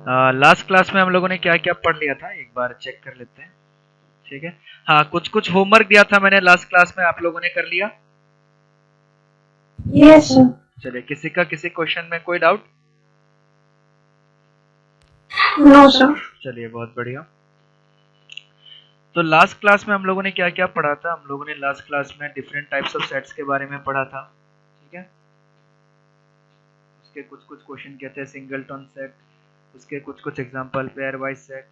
Last class में हम लोगों ने क्या क्या पढ़ लिया था, एक बार चेक कर लेते हैं। ठीक है, हाँ कुछ कुछ होमवर्क दिया था मैंने लास्ट क्लास में, आप लोगों ने कर लिया? Yes sir. चलिए, किसी का किसी क्वेश्चन में कोई डाउट? No sir. चलिए, बहुत बढ़िया। तो लास्ट क्लास में हम लोगों ने क्या क्या पढ़ा था? हम लोगों ने लास्ट क्लास में डिफरेंट टाइप्स ऑफ सेट्स के बारे में पढ़ा था। ठीक है, उसके कुछ कुछ क्वेश्चन किए थे, सिंगलटन सेट, उसके कुछ कुछ example, pair wise set,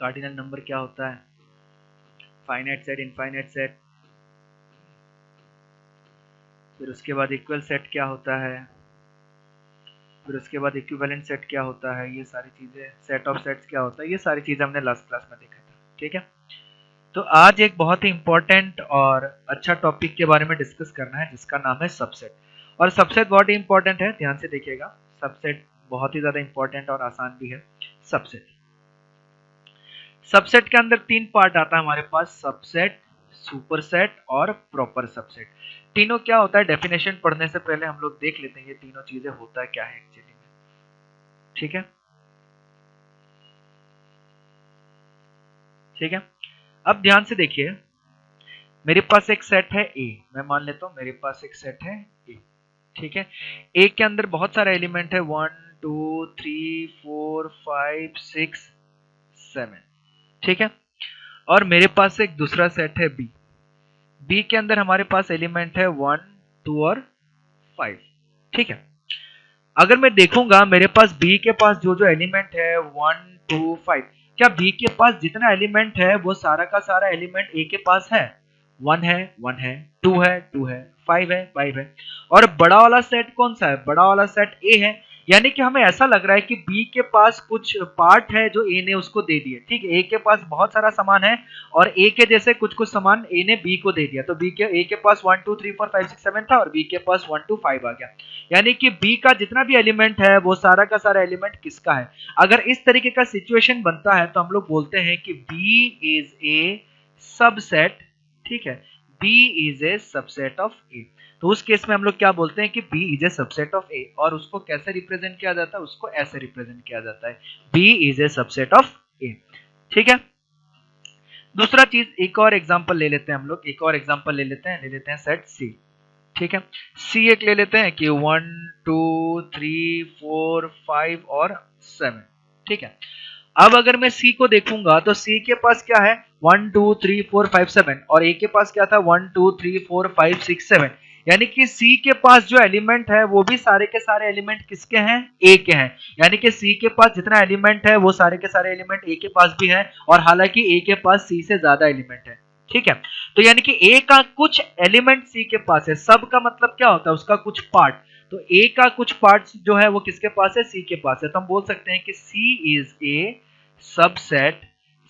cardinal number क्या होता है, फाइनाइट सेट, इनफाइनाइट सेट, फिर उसके बाद इक्वल सेट क्या होता है, फिर उसके बाद इक्विवेलेंट सेट क्या होता है, ये सारी चीजें, सेट ऑफ सेट्स क्या होता है, ये सारी चीजें हमने लास्ट क्लास में देखा था। ठीक है, तो आज एक बहुत ही इंपॉर्टेंट और अच्छा टॉपिक के बारे में डिस्कस करना है, जिसका नाम है सबसेट। और सबसेट बहुत ही इंपॉर्टेंट है, ध्यान से देखिएगा। सबसेट बहुत ही ज्यादा इंपॉर्टेंट और आसान भी है। सबसेट, सबसेट के अंदर तीन पार्ट आता है हमारे पास, सबसेट, सुपरसेट और प्रॉपर सबसेट। तीनों क्या होता है, डेफिनेशन पढ़ने से पहले हम लोग देख लेते हैं ये तीनों चीजें होता क्या है एक्चुअली में। ठीक है, ठीक है। अब ध्यान से देखिए, मेरे पास एक सेट है ए, मैं मान लेता हूं मेरे पास एक सेट है ए। ठीक है, ए के अंदर बहुत सारे एलिमेंट है, 1 2 3 4 5 6 7। ठीक है, और मेरे पास एक दूसरा सेट है बी। बी के अंदर हमारे पास एलिमेंट है 1 2 और 5। ठीक है, अगर मैं देखूंगा मेरे पास बी के पास जो जो एलिमेंट है 1 2 5, क्या बी के पास जितना एलिमेंट है वो सारा का सारा एलिमेंट ए के पास है? 1 है 2 है 5 है। और बड़ा वाला सेट कौन सा है? बड़ा वाला सेट ए है। यानी कि हमें ऐसा लग रहा है कि बी के पास कुछ पार्ट है जो ए ने उसको दे दिए। ठीक है, ए के पास बहुत सारा सामान है और ए के जैसे कुछ कुछ सामान ए ने बी को दे दिया, तो बी के ए के पास 1 2 3 4 5 6 7 था और बी के पास 1 2 5 आ गया। यानी कि बी का जितना भी एलिमेंट है वो सारा का सारा एलिमेंट किसका है? अगर इस तरीके का सिचुएशन बनता है तो हम लोग बोलते हैं कि बी इज ए सबसेट। ठीक है, B is a subset of A. तो उस केस में हम लोग क्या बोलते हैं कि B is a subset of A, और उसको कैसे रिप्रेजेंट किया जाता है? उसको ऐसे रिप्रेजेंट किया जाता है, B is a subset of A. ठीक है, दूसरा चीज, एक और एग्जांपल ले लेते हैं हम लोग, एक और एग्जांपल ले लेते हैं सेट सी। ठीक है, सी एक ले लेते हैं कि 1 2 3 4 5 और 7। ठीक है, अब अगर मैं सी को देखूंगा तो सी के पास क्या है? 1 2 3 4 5 7, और ए के पास क्या था? 1 2 3 4 5 6 7। यानी कि सी के पास जो एलिमेंट है वो भी सारे के सारे एलिमेंट किसके हैं? ए के हैं। यानी कि सी के पास जितना एलिमेंट है वो सारे के सारे एलिमेंट ए के पास भी है, और हालांकि ए के पास सी से ज्यादा एलिमेंट है। ठीक है, तो यानी कि ए का कुछ एलिमेंट सी के पास है, सब का मतलब क्या होता है? उसका कुछ पार्ट। तो ए का कुछ पार्ट जो है वो किसके पास है? सी के पास है। तो हम बोल सकते हैं कि C is a subset,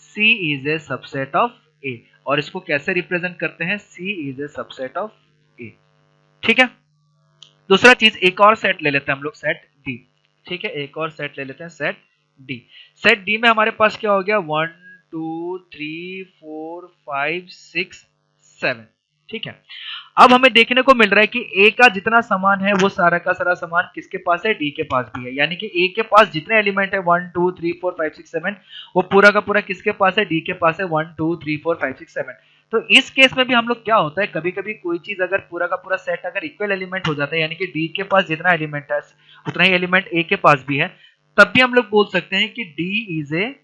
C is a subset of A. और इसको कैसे रिप्रेजेंट करते हैं? C is a subset of A. ठीक है, दूसरा चीज, एक और सेट ले लेते हैं हम लोग, सेट डी। ठीक है, एक और सेट ले लेते हैं, सेट डी। सेट डी में हमारे पास क्या हो गया? 1 2 3 4 5 6 7। ठीक है, अब हमें देखने को मिल रहा है कि ए का जितना सामान है वो सारा का सारा सामान किसके पास है? डी के पास भी है। यानी कि ए के पास जितने एलिमेंट है 1 2 3 4 5 6 7, वो पूरा का पूरा किसके पास है? डी के पास है, 1 2 3 4 5 6 7। तो इस केस में भी हम लोग क्या होता है, कभी कभी कोई चीज अगर पूरा का पूरा सेट अगर इक्वल एलिमेंट हो जाता है, यानी कि डी के पास जितना एलिमेंट है उतना ही एलिमेंट ए के पास भी है, तब भी हम लोग बोल सकते हैं कि D is a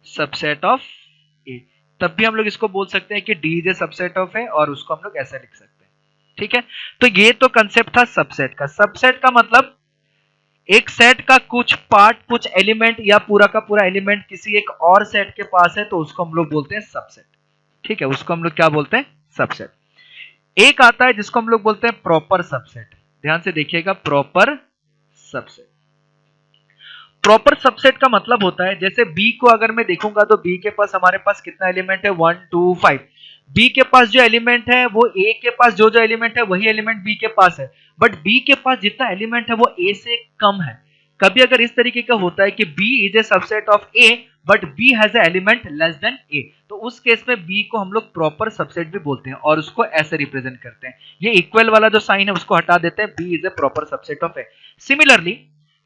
subset of A. तब भी हम लोग इसको बोल सकते हैं कि D is a subset of A, और उसको हम लोग ऐसा लिख सकते हैं। ठीक है, तो ये तो कंसेप्ट था सबसेट का। सबसेट का मतलब एक सेट का कुछ पार्ट, कुछ एलिमेंट या पूरा का पूरा एलिमेंट किसी एक और सेट के पास है, तो उसको हम लोग बोलते हैं सबसेट। ठीक है, उसको हम लोग क्या बोलते हैं? सबसेट। एक आता है जिसको हम लोग बोलते हैं प्रॉपर सबसेट। ध्यान से देखिएगा, प्रॉपर सबसेट। प्रॉपर सबसेट का मतलब होता है, जैसे बी को अगर मैं देखूंगा तो बी के पास हमारे पास कितना एलिमेंट है? 1 2 5। बी के पास जो एलिमेंट है वो ए के पास जो जो एलिमेंट है वही एलिमेंट बी के पास है, बट बी के पास जितना एलिमेंट है वो ए से कम है। कभी अगर इस तरीके का होता है कि B is a subset of A but B has a element less than A, तो उस केस में B को हम लोग प्रॉपर सबसेट भी बोलते हैं और उसको ऐसे रिप्रेजेंट करते हैं। ये इक्वल वाला जो साइन है उसको हटा देते हैं, B is a proper subset of A।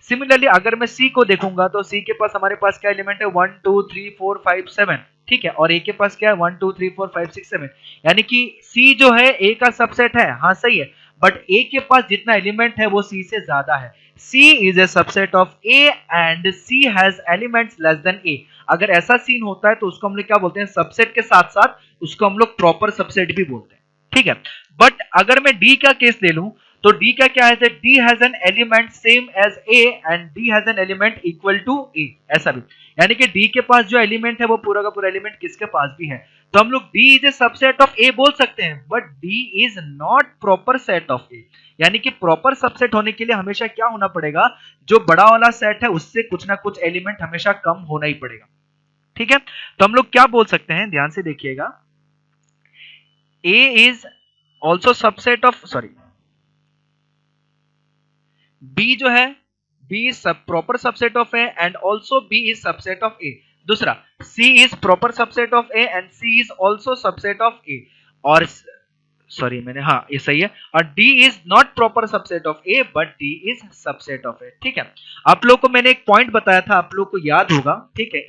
Similarly अगर मैं C को देखूंगा तो C के पास हमारे पास क्या एलिमेंट है, 1 2 3 4 5 7, ठीक है, और A के पास क्या है, 1 2 3 4 5 6 7, यानी कि C जो है A का सबसेट है, हाँ सही है, बट A के पास जितना एलिमेंट है वो C से ज्यादा है। C is a subset of A and C has elements less than A। अगर ऐसा सीन होता है तो उसको हम लोग क्या बोलते हैं, सबसेट के साथ साथ उसको हम लोग प्रॉपर सबसेट भी बोलते हैं, ठीक है। बट अगर मैं D का केस ले लूं तो D का क्या है, D has an element same as A and D has an element equal to A, ऐसा भी, यानी कि D के पास जो एलिमेंट है वो पूरा का पूरा एलिमेंट किसके पास भी है, तो हम लोग D is a subset of A बोल सकते हैं, but D is not proper set of A। यानी कि प्रॉपर सबसेट होने के लिए हमेशा क्या होना पड़ेगा, जो बड़ा वाला सेट है उससे कुछ ना कुछ एलिमेंट हमेशा कम होना ही पड़ेगा, ठीक है। तो हम लोग क्या बोल सकते हैं, ध्यान से देखिएगा, A is also subset of, sorry, B जो है B is proper subset of A and also B is subset of A। दूसरा, C is proper subset of A and C is also subset of A। और sorry मैंने, हाँ ये सही है, और D is not proper subset of A but D is subset of A, ठीक है। आप लोग को मैंने एक पॉइंट बताया था, आप लोग को याद होगा, ठीक है,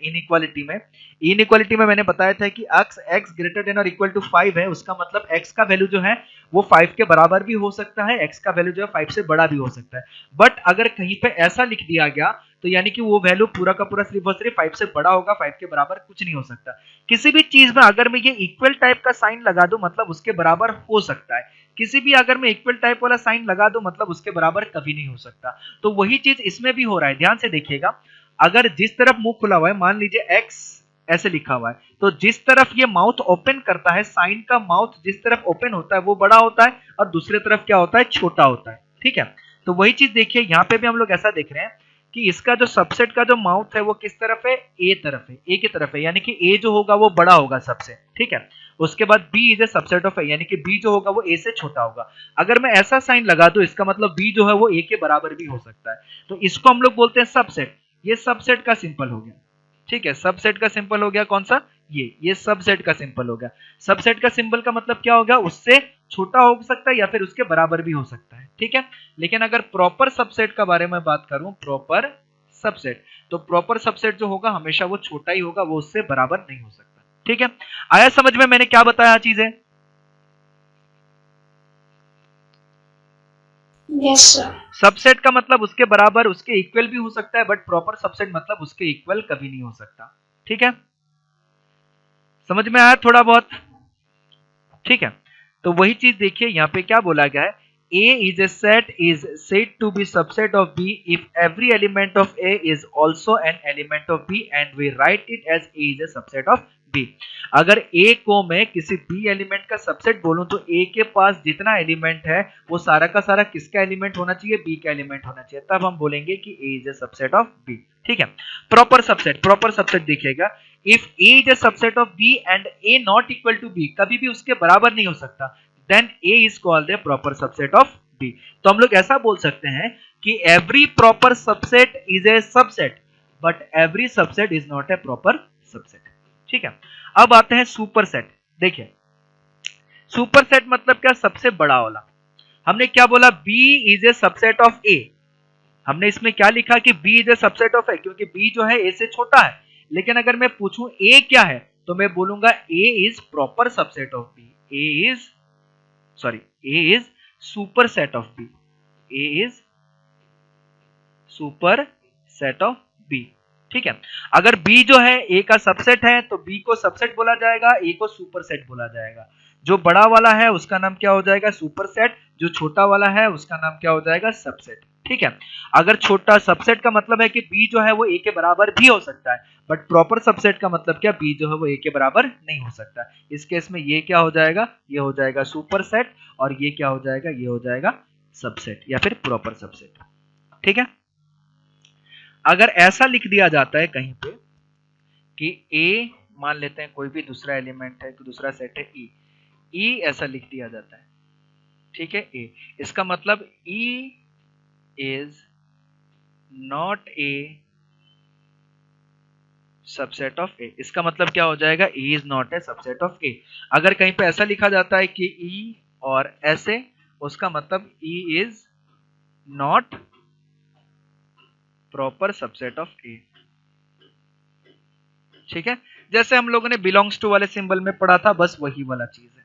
इनइक्वालिटी में मैंने बताया था कि x ग्रेटर देन और इक्वल टू 5 है, उसका मतलब x का वैल्यू जो है वो 5 के बराबर भी हो सकता है, x का वैल्यू जो है 5 से बड़ा भी हो सकता है। बट अगर कहीं पे ऐसा लिख दिया गया तो यानी कि वो वैल्यू पूरा का पूरा सिर्फ और सिर्फ 5 से बड़ा होगा, 5 के बराबर कुछ नहीं हो सकता। किसी भी चीज में अगर मैं ये इक्वल टाइप का साइन लगा दूं मतलब उसके बराबर हो सकता है, किसी भी अगर मैं इक्वल टाइप वाला साइन लगा दूं मतलब उसके बराबर कभी नहीं हो सकता। तो वही चीज इसमें भी हो रहा है, ध्यान से देखिएगा, अगर जिस तरफ मुंह खुला हुआ है, मान लीजिए x ऐसे लिखा हुआ है, तो जिस तरफ ये माउथ ओपन करता है, साइन का माउथ जिस तरफ ओपन होता है वो बड़ा होता है और दूसरे तरफ क्या होता है, छोटा होता है, ठीक है। तो वही चीज देखिए यहाँ पे भी हम लोग ऐसा देख रहे हैं कि इसका जो सबसेट का जो माउथ है वो किस तरफ है, ए तरफ है, ए की तरफ है, यानी कि ए जो होगा वो बड़ा होगा सबसे, ठीक है। उसके बाद B is a subset of A, यानी कि बी जो होगा वो ए से छोटा होगा। अगर मैं ऐसा साइन लगा दूं इसका मतलब बी जो है वो ए के बराबर भी हो सकता है, तो इसको हम लोग बोलते हैं सबसेट। ये सबसेट का सिंपल हो गया, ठीक है, सबसेट का सिंपल हो गया कौन सा, ये सबसेट का सिंपल हो गया। सबसेट का सिंबल का मतलब क्या होगा, उससे छोटा हो सकता है या फिर उसके बराबर भी हो सकता है, ठीक है। लेकिन अगर प्रॉपर सबसेट का बारे में बात करूं, प्रॉपर सबसेट, तो प्रॉपर सबसेट जो होगा हमेशा वो छोटा ही होगा, वो उससे बराबर नहीं हो सकता, ठीक है। आया समझ में मैंने क्या बताया चीजें? Yes, sir. सबसेट का मतलब उसके बराबर, उसके इक्वल भी हो सकता है, बट प्रॉपर सबसेट मतलब उसके इक्वल कभी नहीं हो सकता, ठीक है। समझ में आया थोड़ा बहुत, ठीक है। तो वही चीज देखिए यहाँ पे क्या बोला गया है, A is a set is said to be subset of B if every element of A is also an element of B and we write it as A is a subset of B। अगर A को मैं किसी B element का subset बोलूं तो A के पास जितना element है वो सारा का सारा किसका एलिमेंट होना चाहिए, B का एलिमेंट होना चाहिए, तब हम बोलेंगे कि A is a subset of B, ठीक है। प्रॉपर सबसेट देखिएगा, if A is a subset of B and A not equal to B, कभी भी उसके बराबर नहीं हो सकता, then A is called a proper subset of B। तो हम लोग ऐसा बोल सकते हैं कि every proper subset is a subset but every subset is not a proper subset, ठीक है। अब आते हैं सुपर सेट। देखिए सुपर सेट मतलब क्या, सबसे बड़ा वाला। हमने क्या बोला, B is a subset of A, हमने इसमें क्या लिखा कि B is a subset of A, क्योंकि B जो है A से छोटा है। लेकिन अगर मैं पूछूं A क्या है तो मैं बोलूंगा A is proper subset of B, A is super set of B, A is super set of B, ठीक है। अगर B जो है A का सबसेट है तो B को सबसेट बोला जाएगा, A को सुपर सेट बोला जाएगा। जो बड़ा वाला है उसका नाम क्या हो जाएगा, सुपर सेट, जो छोटा वाला है उसका नाम क्या हो जाएगा, सबसेट, ठीक है। अगर छोटा सबसेट का मतलब है कि B जो है वो A के बराबर भी हो सकता है, बट प्रॉपर सबसेट का मतलब क्या, B जो है वो A के बराबर नहीं हो सकता। इस केस में ये क्या हो जाएगा, ये हो जाएगा सुपर सेट, और ये क्या हो जाएगा, ये हो जाएगा सबसेट या फिर प्रॉपर सबसेट, ठीक है। अगर ऐसा लिख दिया जाता है कहीं पे कि A, मान लेते हैं कोई भी दूसरा एलिमेंट है, दूसरा सेट है E ऐसा लिख दिया जाता है, ठीक है, A, इसका मतलब E is not a subset of A. इसका मतलब क्या हो जाएगा, A is not a subset of A. अगर कहीं पे ऐसा लिखा जाता है कि ई और ऐसे, उसका मतलब E is not proper subset of A. ठीक है, जैसे हम लोगों ने बिलोंग्स टू वाले सिंबल में पढ़ा था, बस वही वाला चीज है।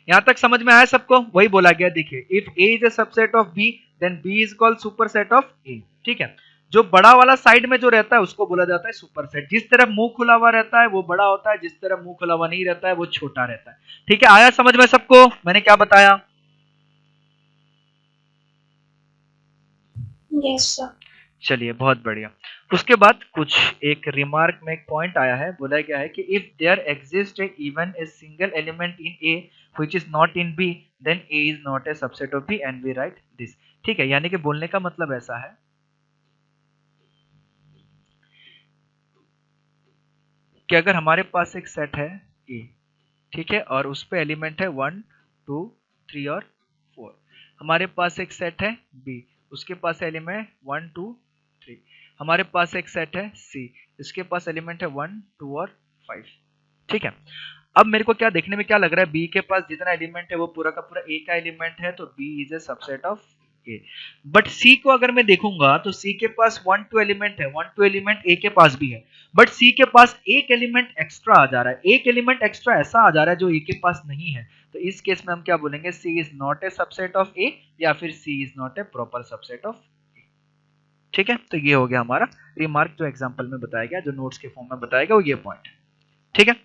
यहां तक समझ में आया सबको? वही बोला गया, देखिए, if A is a subset of B then B is called superset of A. ठीक है, जो बड़ा वाला साइड में जो रहता है उसको बोला जाता है सुपरसेट। जिस तरफ मुंह खुला हुआ रहता है वो बड़ा होता है, जिस तरफ मुंह खुला हुआ नहीं रहता है वो छोटा रहता है। ठीक है, आया समझ में सबको मैंने क्या बताया? Yes, sir. चलिए, बहुत बढ़िया। उसके बाद कुछ एक रिमार्क में एक पॉइंट आया है, बोला गया है कि if there exist even a single element in A which is not in B then A is not a subset of B and we write this. ठीक है, यानी कि बोलने का मतलब ऐसा है कि अगर हमारे पास एक सेट है ए, ठीक है, और उस पे एलिमेंट है 1 2 3 और 4। हमारे पास एक सेट है बी, उसके पास एलिमेंट 1 2 3। हमारे पास एक सेट है सी, इसके पास एलिमेंट है 1 2 और 5। ठीक है, अब मेरे को क्या देखने में क्या लग रहा है, बी के पास जितना एलिमेंट है वो पूरा का पूरा ए का एलिमेंट है, तो B is a subset of A. But C को अगर मैं देखूंगा तो सी के पास 1 2 एलिमेंट है, 1 2 एलिमेंट ए के पास भी है, बट सी के पास एक एलिमेंट एक्स्ट्रा आ जा रहा है, एक एलिमेंट एक्स्ट्रा ऐसा आ जा रहा है जो ए के पास नहीं है। तो इस केस में हम क्या बोलेंगे, C is not a subset of A या फिर C is not a proper subset of A. ठीक है, तो ये हो गया हमारा रिमार्क जो एग्जांपल में बताया गया, जो नोट्स के फॉर्म में बताया गया वो ये पॉइंट। ठीक है,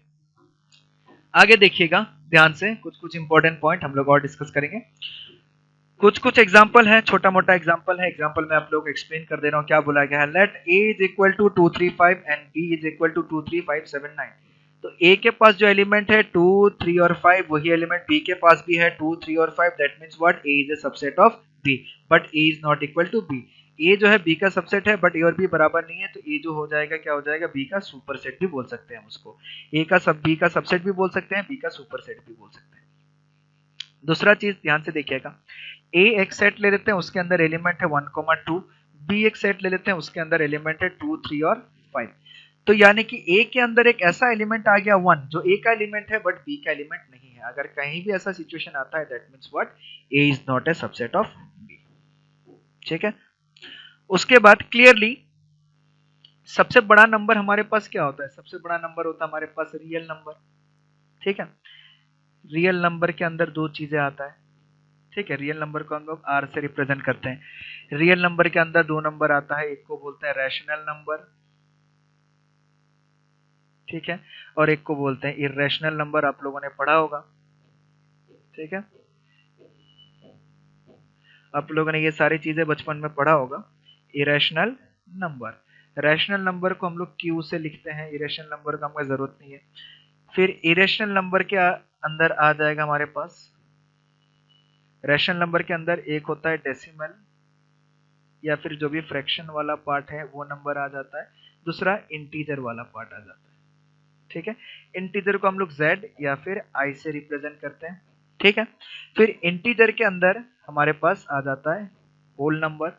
आगे देखिएगा ध्यान से, कुछ कुछ इंपॉर्टेंट पॉइंट हम लोग और डिस्कस करेंगे। कुछ कुछ एग्जांपल है, छोटा मोटा एग्जांपल है, एग्जांपल में आप लोग एक्सप्लेन कर दे रहा हूं क्या बोला गया है। Let a is equal to 235 and b is equal to 23579। तो a के पास जो एलिमेंट है 2 3 और 5 वही एलिमेंट b के पास भी है 2 3 और 5। That means what, a is a subset of b but a is not equal to b। a जो है b का सबसेट है बट a और b बराबर नहीं है, तो a जो हो जाएगा क्या हो जाएगा, b का सुपरसेट भी बोल सकते हैं हम उसको। a का सब b का सबसेट भी बोल सकते हैं, b का सुपरसेट भी बोल सकते हैं। दूसरा चीज ध्यान से देखिएगा, ए एक सेट ले लेते हैं, उसके अंदर एलिमेंट है 1 2। बी एक सेट ले लेते हैं, उसके अंदर एलिमेंट है 2 3 और 5। तो यानी कि ए के अंदर एक ऐसा एलिमेंट आ गया 1 जो ए का एलिमेंट है बट बी का एलिमेंट नहीं है। अगर कहीं भी ऐसा सिचुएशन आता है that means what, A is not a subset of B. ठीक है, उसके बाद क्लियरली सबसे बड़ा नंबर हमारे पास क्या होता है, सबसे बड़ा नंबर होता है हमारे पास रियल नंबर। ठीक है, रियल नंबर के अंदर दो चीजें आता है। ठीक है, रियल नंबर को हम लोग आर से रिप्रेजेंट करते हैं। रियल नंबर के अंदर दो नंबर आता है, एक को बोलते हैं रैशनल नंबर, ठीक है, और एक को बोलते हैं इरेशनल नंबर। आप लोगों ने पढ़ा होगा। ठीक है, आप लोगों ने ये सारी चीजें बचपन में पढ़ा होगा। इरेशनल नंबर, रैशनल नंबर को हम लोग क्यू से लिखते हैं, इरेशनल नंबर का हमें जरूरत नहीं है। फिर इरेशनल नंबर के अंदर आ जाएगा हमारे पास, रैशनल नंबर के अंदर एक होता है डेसिमल या फिर जो भी फ्रैक्शन वाला पार्ट है वो नंबर आ जाता है, दूसरा इंटीजर वाला पार्ट आ जाता है। ठीक है, इंटीजर को हम लोग z या फिर i से रिप्रेजेंट करते हैं। ठीक है, फिर इंटीजर के अंदर हमारे पास आ जाता है होल नंबर।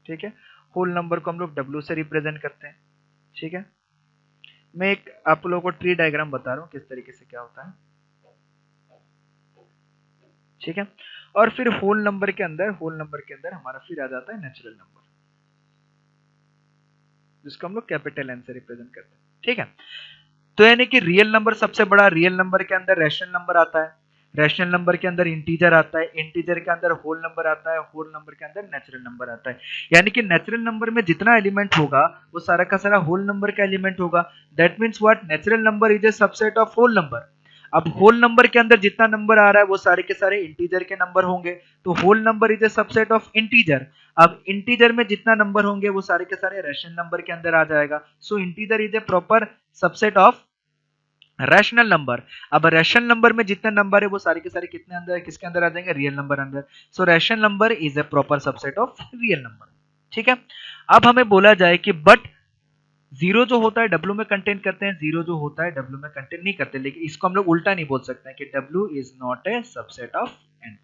ठीक है, होल नंबर को हम लोग w से रिप्रेजेंट करते हैं। ठीक है, मैं एक आप लोगों को ट्री डायग्राम बता रहा हूँ किस तरीके से क्या होता है। ठीक है, और फिर होल नंबर के अंदर हमारा फिर आ जाता है नेचुरल नंबर, जिसको हम लोग कैपिटल एन से रिप्रेजेंट करते हैं। ठीक है, तो यानी कि रियल नंबर सबसे बड़ा, रियल नंबर के अंदर रैशनल नंबर आता है, रैशनल नंबर के अंदर इंटीजर आता है, इंटीजर के अंदर होल नंबर आता है, होल नंबर के अंदर नेचुरल नंबर आता है। यानी कि नेचुरल नंबर में जितना एलिमेंट होगा वो सारा का सारा होल नंबर का एलिमेंट होगा। That means what, natural number is a subset of whole number. अब होल नंबर के अंदर जितना नंबर आ रहा है वो सारे के सारे इंटीजर के नंबर होंगे, तो whole number is a subset of integer. अब इंटीजर में जितना नंबर होंगे वो सारे के सारे रैशनल नंबर के अंदर आ जाएगा। So integer is a proper subset of rational number. अब रैशनल नंबर में जितने नंबर है वो सारे के सारे कितने अंदर, किसके अंदर आ जाएंगे, रियल नंबर अंदर। सो rational number is a proper subset of real number. ठीक है, अब हमें बोला जाए कि बट जीरो जो होता है डब्ल्यू में कंटेन करते हैं, जीरो जो होता है डब्ल्यू में कंटेन नहीं करते, लेकिन इसको हम लोग उल्टा नहीं बोल सकते हैं कि W is not a subset of N.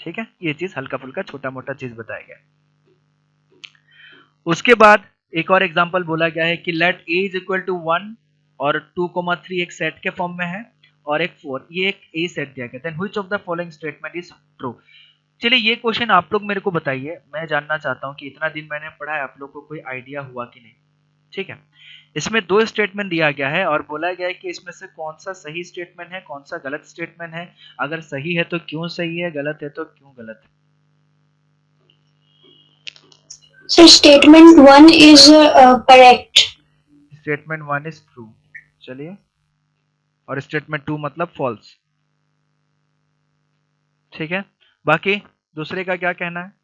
ठीक है, ये चीज हल्का फुल्का छोटा मोटा चीज बताया गया है। उसके बाद एक और एग्जांपल बोला गया है कि let a is equal to 1 और 2,3 एक सेट के फॉर्म में है और एक 4, ये एक a सेट दिया गया। Then which of the following statement is true. चलिए ये क्वेश्चन आप लोग मेरे को बताइए, मैं जानना चाहता हूँ कि इतना दिन मैंने पढ़ा है आप लोग को कोई आइडिया हुआ कि नहीं। ठीक है, इसमें दो स्टेटमेंट दिया गया है और बोला गया है कि इसमें से कौन सा सही स्टेटमेंट है, कौन सा गलत स्टेटमेंट है, अगर सही है तो क्यों सही है, गलत है तो क्यों गलत है। So statement 1 is correct. Statement 1 is true, चलिए, और स्टेटमेंट 2 मतलब फॉल्स। ठीक है, बाकी दूसरे का क्या कहना है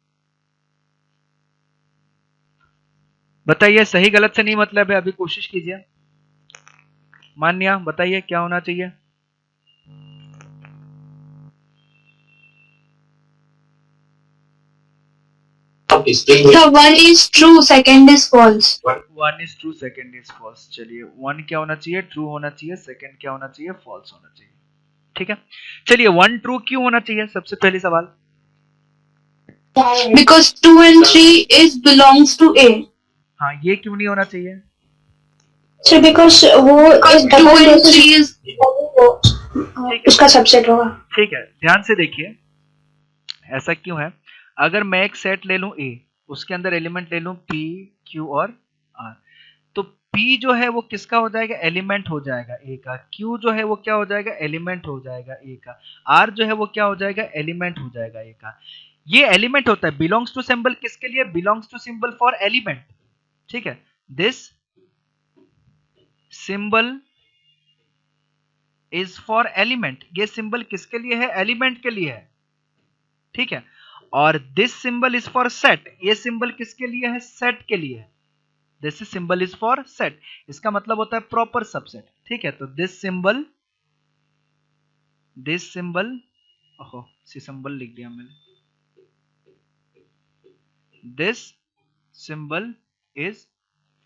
बताइए। सही गलत से नहीं मतलब है, अभी कोशिश कीजिए। मान्या बताइए क्या होना चाहिए। The 1 is true, second is false. 1 is true, second is false. चलिए 1 क्या होना चाहिए, ट्रू होना चाहिए, सेकंड क्या होना चाहिए, फॉल्स होना चाहिए। ठीक है, चलिए 1 ट्रू क्यों होना चाहिए, सबसे पहली सवाल। Because 2 and 3 is belongs to A. हाँ, ये क्यों नहीं होना चाहिए। So because वो is 2 and 3 is उसका सबसेट होगा। ठीक है, ध्यान से देखिए ऐसा क्यों है। अगर मैं एक सेट ले लूं A, उसके अंदर एलिमेंट ले लूं P, Q और R, तो P जो है वो किसका हो जाएगा, एलिमेंट हो जाएगा A का। Q जो है वो क्या हो जाएगा, एलिमेंट हो जाएगा A का। R जो है वो क्या हो जाएगा, एलिमेंट हो जाएगा A का। ये एलिमेंट होता है, बिलोंग्स टू सिंबल किसके लिए, belongs to symbol for element. ठीक है, this symbol is for element, ये सिंबल किसके लिए है, एलिमेंट के लिए है। ठीक है, और this symbol is for set, ये सिंबल किसके लिए है, सेट के लिए है। This symbol is for set, इसका मतलब होता है प्रॉपर सबसेट। ठीक है, तो दिस सिंबल ओहो सी सिंबल लिख दिया मैंने, this symbol is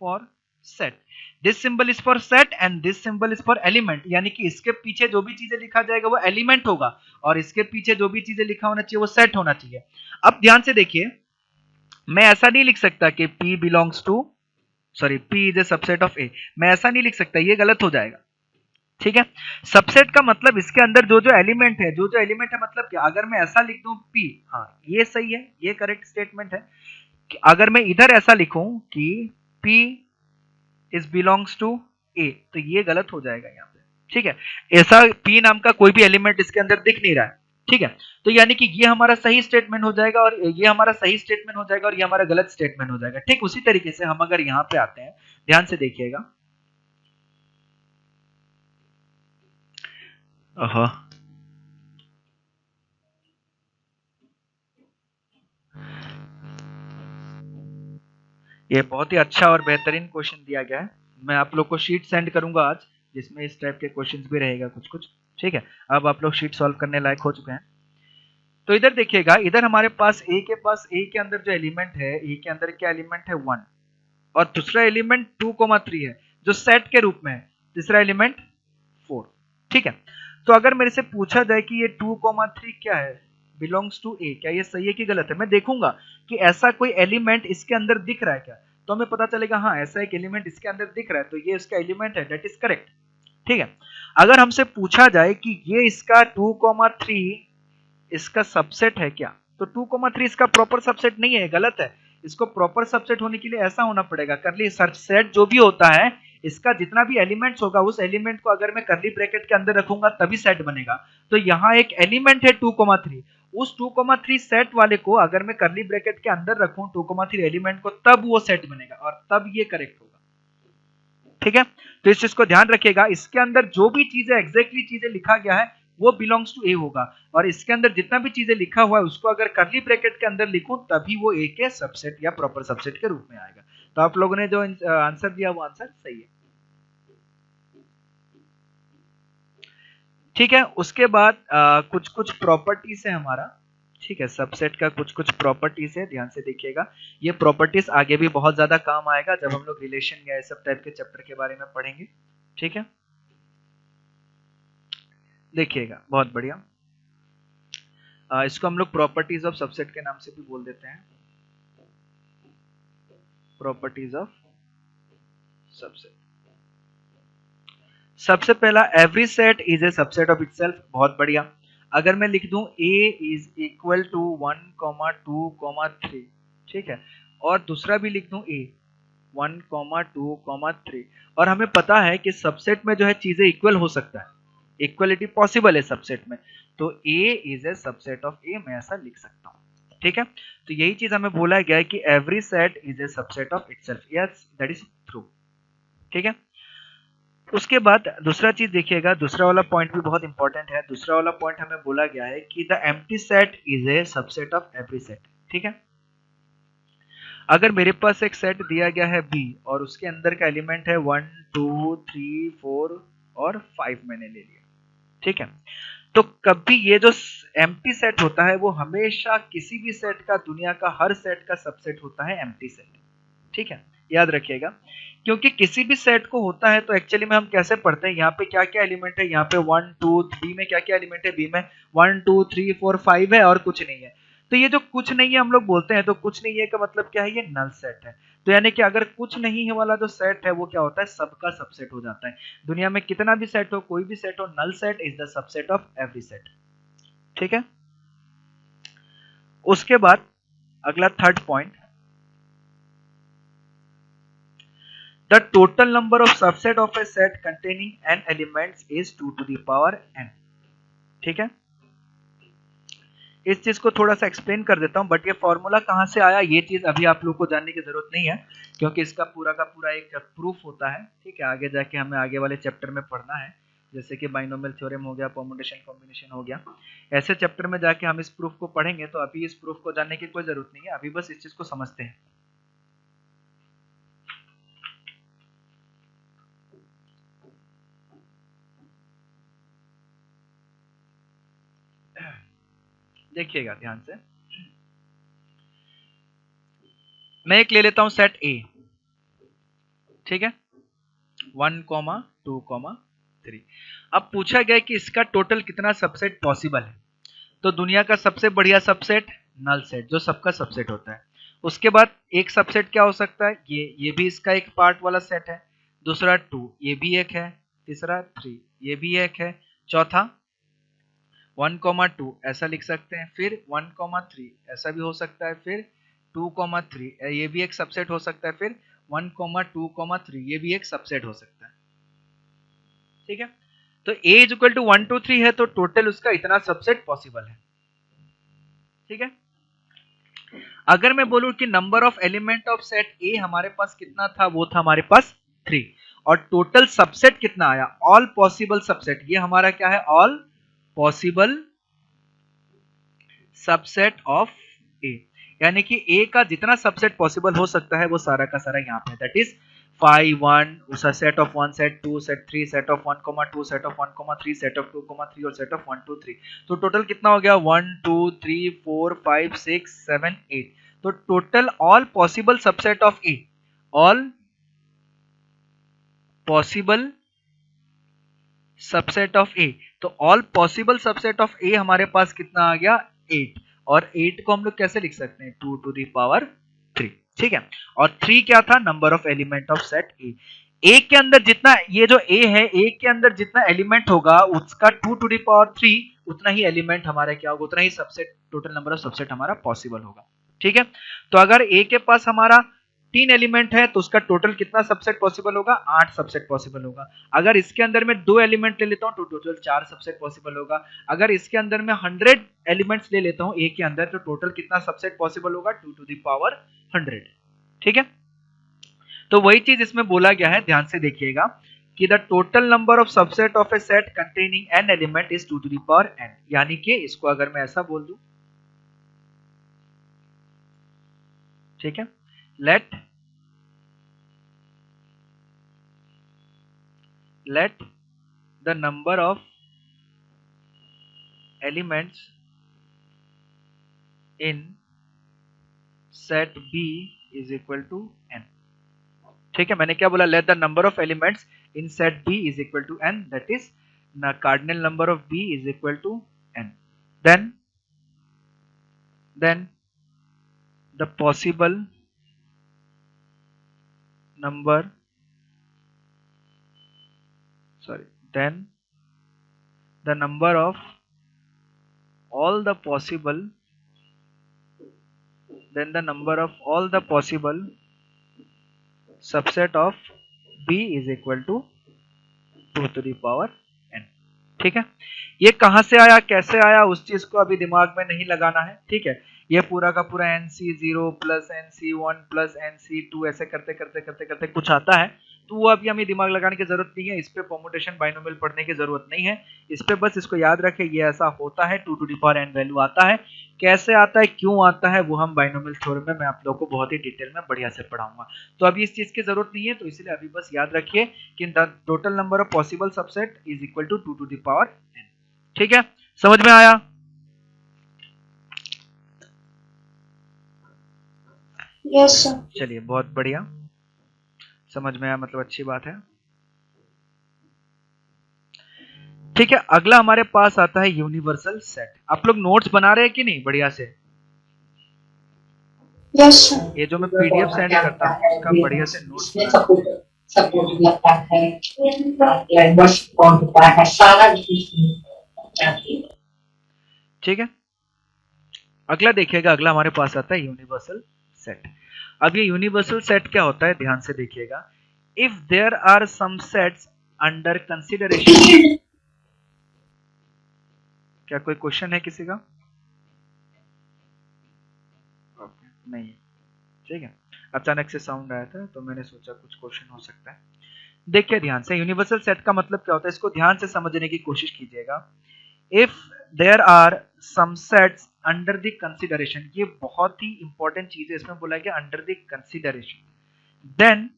for set, this symbol is for set and this symbol is for element, यानी कि इसके पीछे जो भी चीजें लिखा जाएगा वो एलिमेंट होगा और इसके पीछे जो भी चीजें लिखा होना चाहिए वो सेट होना चाहिए। अब ध्यान से देखिए, मैं ऐसा नहीं लिख सकता कि P belongs to P is a subset of A, मैं ऐसा नहीं लिख सकता, ये गलत हो जाएगा। ठीक है, सबसेट का मतलब इसके अंदर जो जो एलिमेंट है, जो जो एलिमेंट है मतलब क्या, अगर मैं ऐसा लिख दूं P, हाँ ये सही है, ये करेक्ट स्टेटमेंट है। कि अगर मैं इधर ऐसा लिखूं कि P is belongs to A, तो ये गलत हो जाएगा यहाँ पे। ठीक है, ऐसा P नाम का कोई भी एलिमेंट इसके अंदर दिख नहीं रहा है। ठीक है, तो यानी कि ये हमारा सही स्टेटमेंट हो जाएगा और ये हमारा सही स्टेटमेंट हो जाएगा और ये हमारा गलत स्टेटमेंट हो जाएगा। ठीक उसी तरीके से हम अगर यहाँ पे आते हैं, ध्यान से देखिएगा। ये बहुत ही अच्छा और बेहतरीन क्वेश्चन दिया गया है। मैं आप लोग को शीट सेंड करूंगा आज, जिसमें इस टाइप के क्वेश्चंस भी रहेगा कुछ कुछ। ठीक है, अब आप लोग शीट सॉल्व करने लायक हो चुके हैं। तो इधर देखिएगा, इधर हमारे पास A के अंदर जो एलिमेंट है, A के अंदर क्या एलिमेंट है 1 और दूसरा एलिमेंट 2,3 है जो सेट के रूप में है, तीसरा एलिमेंट 4। ठीक है, तो अगर मेरे से पूछा जाए कि ये 2,3 क्या है, बिलोंग्स टू A, क्या ये सही है कि गलत है, मैं देखूंगा कि ऐसा कोई एलिमेंट इसके अंदर दिख रहा है क्या, तो हमें पता चलेगा हाँ ऐसा एक एलिमेंट इसके अंदर दिख रहा है, तो ये इसका एलिमेंट है, दैट इज करेक्ट। ठीक है, अगर हमसे पूछा जाए कि ये इसका 2,3 इसका सबसेट है क्या, तो 2,3 इसका प्रॉपर सबसेट नहीं है, गलत है। इसको प्रॉपर सबसेट होने के लिए ऐसा होना पड़ेगा, करली सर्च सेट जो भी होता है, इसका जितना भी एलिमेंट्स होगा उस एलिमेंट को अगर मैं करली ब्रैकेट के अंदर रखूंगा तभी सेट बनेगा। तो यहाँ एक एलिमेंट है 2,3, उस 2,3 सेट वाले को अगर मैं करली ब्रैकेट के अंदर रखूं 2,3 एलिमेंट को, तब वो सेट बनेगा और तब ये करेक्ट होगा। ठीक है, तो इस चीज को ध्यान रखिएगा, इसके अंदर जो भी चीजें एग्जैक्टली चीजें लिखा गया है वो बिलोंग्स टू A होगा और इसके अंदर जितना भी चीजें लिखा हुआ है उसको अगर करली ब्रैकेट के अंदर लिखूं तभी वो A के सबसेट या प्रॉपर सबसेट के रूप में आएगा। तो आप लोगों ने जो आंसर दिया वो आंसर सही है। ठीक है, उसके बाद कुछ कुछ प्रॉपर्टीज है हमारा। ठीक है, सबसेट का कुछ कुछ प्रॉपर्टीज है, ध्यान से देखिएगा। ये प्रॉपर्टीज आगे भी बहुत ज्यादा काम आएगा जब हम लोग रिलेशन या सब टाइप के चैप्टर के बारे में पढ़ेंगे। ठीक है, देखिएगा बहुत बढ़िया। इसको हम लोग प्रॉपर्टीज ऑफ सबसेट के नाम से भी बोल देते हैं, प्रॉपर्टीज ऑफ सबसेट। सबसे पहला, every set is a subset of itself. बहुत बढ़िया। अगर मैं लिख दूं A इज इक्वल टू 1, 2, 3, ठीक है, और दूसरा भी लिख दूं A 1, 2, 3, और हमें पता है कि सबसेट में जो है चीजें इक्वल हो सकता है, इक्वलिटी पॉसिबल है सबसेट में, तो A is a subset of A, मैं ऐसा लिख सकता हूं। ठीक है, तो यही चीज हमें बोला गया है कि every set is a subset of itself. Yes, that is true. ठीक है, उसके बाद दूसरा चीज देखिएगा, दूसरा वाला पॉइंट भी बहुत इंपॉर्टेंट है। दूसरा वाला पॉइंट हमें बोला गया है कि the empty set is a subset of every set. ठीक है, अगर मेरे पास एक सेट दिया गया है B और उसके अंदर का एलिमेंट है 1, 2, 3, 4 और 5 मैंने ले लिया। ठीक है, तो कभी ये जो एम्प्टी सेट होता है वो हमेशा किसी भी सेट का, दुनिया का हर सेट का सबसेट होता है एम्प्टी सेट। ठीक है, याद रखिएगा, क्योंकि किसी भी सेट को होता है तो एक्चुअली में हम कैसे पढ़ते हैं, यहाँ पे क्या क्या एलिमेंट है, यहाँ पे 1, 2, 3 में क्या क्या एलिमेंट है, बी में 1, 2, 3, 4, 5 है और कुछ नहीं है। तो ये जो कुछ नहीं है हम लोग बोलते हैं, तो कुछ नहीं है का मतलब क्या है, ये नल सेट है। तो यानी कि अगर कुछ नहीं है वाला जो सेट है वो क्या होता है, सबका सबसेट हो जाता है। दुनिया में कितना भी सेट हो, कोई भी सेट हो, null set is the subset of every set. ठीक है, उसके बाद अगला third point, the total number of subset of a set containing n elements is 2 to the power n। ठीक है, इस चीज को थोड़ा सा एक्सप्लेन कर देता हूं, बट ये फॉर्मूला कहां से आया ये चीज अभी आप लोग को जानने की जरूरत नहीं है, क्योंकि इसका पूरा का पूरा एक प्रूफ होता है। ठीक है, आगे जाके हमें आगे वाले चैप्टर में पढ़ना है, जैसे कि बाइनोमियल थ्योरम हो गया, परम्यूटेशन कॉम्बिनेशन हो गया, ऐसे चैप्टर में जाके हम इस प्रूफ को पढ़ेंगे। तो अभी इस प्रूफ को जानने की कोई जरूरत नहीं है, अभी बस इस चीज को समझते हैं। देखिएगा ध्यान से, मैं एक ले लेता हूं सेट A। ठीक है, 1, 2, 3। अब पूछा गया कि इसका टोटल कितना सबसेट पॉसिबल है, तो दुनिया का सबसे बढ़िया सबसेट नल सेट, जो सबका सबसेट होता है। उसके बाद एक सबसेट क्या हो सकता है, ये भी इसका एक पार्ट वाला सेट है। दूसरा 2, ये भी एक है। तीसरा 3, ये भी एक है। चौथा 1, 2 ऐसा लिख सकते हैं, फिर 1, 3 ऐसा भी हो सकता है, फिर 2, 3 ये भी एक सबसेट हो सकता है, फिर 1, 2, 3 ये भी एक सबसेट हो सकता है। ठीक है, तो A इज इक्वल टू 1, 2, 3 है, तो टोटल उसका इतना सबसेट पॉसिबल है। ठीक है, अगर मैं बोलूं कि number of element of set A हमारे पास कितना था, वो था हमारे पास 3, और टोटल सबसेट कितना आया, ऑल पॉसिबल सबसेट, ये हमारा क्या है, all possible subset of A, यानी कि A का जितना सबसेट पॉसिबल हो सकता है वो सारा का सारा यहाँ पे, दैट इज 5, 1 उसका set of 1, set 2, set 3, set of 1, 2, set of 1, 3, set of 2, 3 और सेट ऑफ 1, 2, 3। तो टोटल कितना हो गया, 1, 2, 3, 4, 5, 6, 7, 8। तो total all possible subset of A, all possible subset of A, तो all possible subset of A हमारे पास कितना आ गया, 8, और 8 को हम लोग कैसे लिख सकते हैं, 2 to the power 3। ठीक है, और 3 क्या था, number of element of set A के अंदर जितना, ये जो A है, A के अंदर जितना एलिमेंट होगा उसका 2 to the power 3 उतना ही एलिमेंट हमारा क्या होगा, उतना ही subset, total number of subset हमारा पॉसिबल होगा। ठीक है, तो अगर A के पास हमारा 3 एलिमेंट है तो उसका टोटल कितना सबसेट पॉसिबल होगा, 8 सबसेट पॉसिबल होगा। अगर इसके अंदर में 2 एलिमेंट ले लेता हूं तो टोटल 4 सबसेट पॉसिबल होगा। अगर इसके अंदर में 100 एलिमेंट्स ले लेता हूं A के अंदर तो टोटल कितना सबसेट पॉसिबल होगा, 2 to the power 100। ठीक है, तो वही चीज इसमें बोला गया है, ध्यान से देखिएगा कि the total number of subset of A set containing n element is 2 to the power n, यानी कि इसको अगर मैं ऐसा बोल दूं, ठीक है, let the number of elements in set B is equal to n। ठीक है, मैंने क्या बोला, let the number of elements in set B is equal to n, that is the cardinal number of B is equal to n। then then the possible number, then the number of all the possible, subset of B is equal to 2 to the power n। ठीक है, ये कहां से आया, कैसे आया, उस चीज को अभी दिमाग में नहीं लगाना है। ठीक है, ये पूरा का पूरा NC0 plus NC1 plus NC2 ऐसे करते करते करते करते कुछ आता है, तो वो अभी हमें दिमाग लगाने की जरूरत नहीं है। इस पे परमुटेशन बाइनोमियल पढ़ने की जरूरत नहीं है। इस पे बस इसको याद रखें, ये ऐसा होता है, 2 to the power n value आता है। कैसे आता है, क्यों आता है, वो हम बाइनोमियल थ्योरम में मैं आप लोगों को बहुत ही डिटेल में बढ़िया से पढ़ाऊंगा। तो अभी इस चीज की जरूरत नहीं है, तो इसलिए अभी बस याद रखिए कि the total number of possible subset is equal to 2 to the power n। ठीक है, समझ में आया? Yes sir. चलिए, बहुत बढ़िया, समझ में आया, मतलब अच्छी बात है। ठीक है, अगला हमारे पास आता है यूनिवर्सल सेट। आप लोग नोट्स बना रहे हैं कि नहीं बढ़िया से? Yes sir. ये जो मैं पीडीएफ सेंड करता हूँ उसका बढ़िया से नोट्स ठीक है। अगला देखिएगा, अगला हमारे पास आता है यूनिवर्सल सेट। अब ये यूनिवर्सल सेट क्या होता है, ध्यान से देखिएगा। If there are some sets under consideration, क्या कोई क्वेश्चन है किसी का? नहीं, ठीक है, अचानक से साउंड आया था तो मैंने सोचा कुछ क्वेश्चन हो सकता है। देखिए ध्यान से, यूनिवर्सल सेट का मतलब क्या होता है, इसको ध्यान से समझने की कोशिश कीजिएगा। If there are some sets under the consideration, ये बहुत ही इंपॉर्टेंट चीज है, इसमें बोला गया under the consideration, then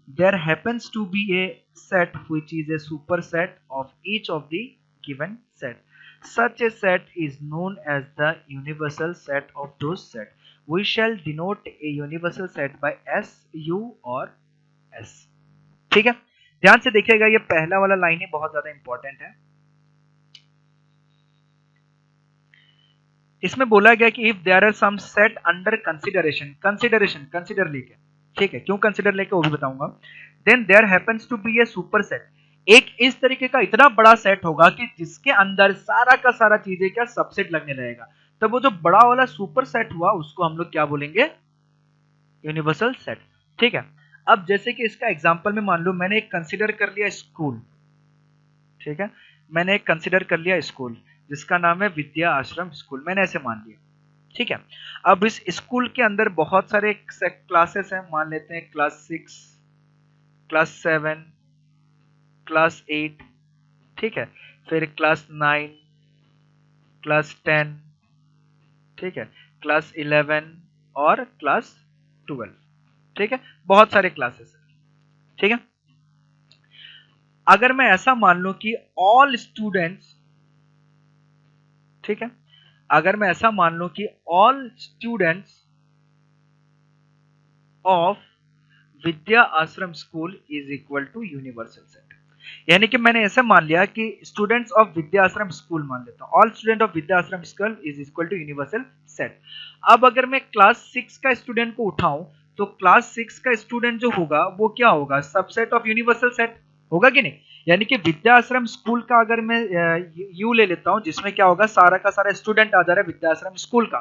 there happens to be a set which is a superset of each of the given set. Such a set is known as the universal set of those set. We shall denote a universal set by S, U और S। ठीक है, ध्यान से देखिएगा, ये पहला वाला line है, बहुत ज्यादा इंपॉर्टेंट है। इसमें बोला गया कि if there are some set under consideration, consider लेके, ठीक है, क्यों कंसिडर लेके वो भी बताऊंगा। Then there happens to be a super set, एक इस तरीके का इतना बड़ा सेट होगा कि जिसके अंदर सारा का सारा चीजें क्या सबसेट लगने लगेगा, तब वो जो बड़ा वाला सुपर सेट हुआ उसको हम लोग क्या बोलेंगे, यूनिवर्सल सेट। ठीक है, अब जैसे कि इसका एग्जांपल में मान लो मैंने एक कंसिडर कर लिया स्कूल, ठीक है, मैंने एक कंसिडर कर लिया स्कूल जिसका नाम है विद्या आश्रम स्कूल, मैंने ऐसे मान लिया। ठीक है, अब इस स्कूल के अंदर बहुत सारे क्लासेस हैं, मान लेते हैं क्लास 6, क्लास 7, क्लास 8, ठीक है, फिर क्लास 9, क्लास 10, ठीक है, क्लास 11 और क्लास 12। ठीक है, बहुत सारे क्लासेस हैं। ठीक है, अगर मैं ऐसा मान लूं कि ऑल स्टूडेंट्स, ठीक है, अगर मैं ऐसा मान लूं कि all students of Vidya Ashram school is equal to universal set, यानी कि मैंने ऐसा मान लिया कि students of Vidya Ashram school मान लेता हूं, all student of Vidya Ashram school is equal to universal set. अब अगर मैं क्लास 6 का स्टूडेंट को उठाऊं तो क्लास 6 का स्टूडेंट जो होगा वो क्या होगा, सबसेट ऑफ यूनिवर्सल सेट होगा कि नहीं। यानी कि विद्या आश्रम स्कूल का अगर मैं यू ले लेता हूं जिसमें क्या होगा, सारा का सारा स्टूडेंट आ जा रहा है विद्या आश्रम स्कूल का,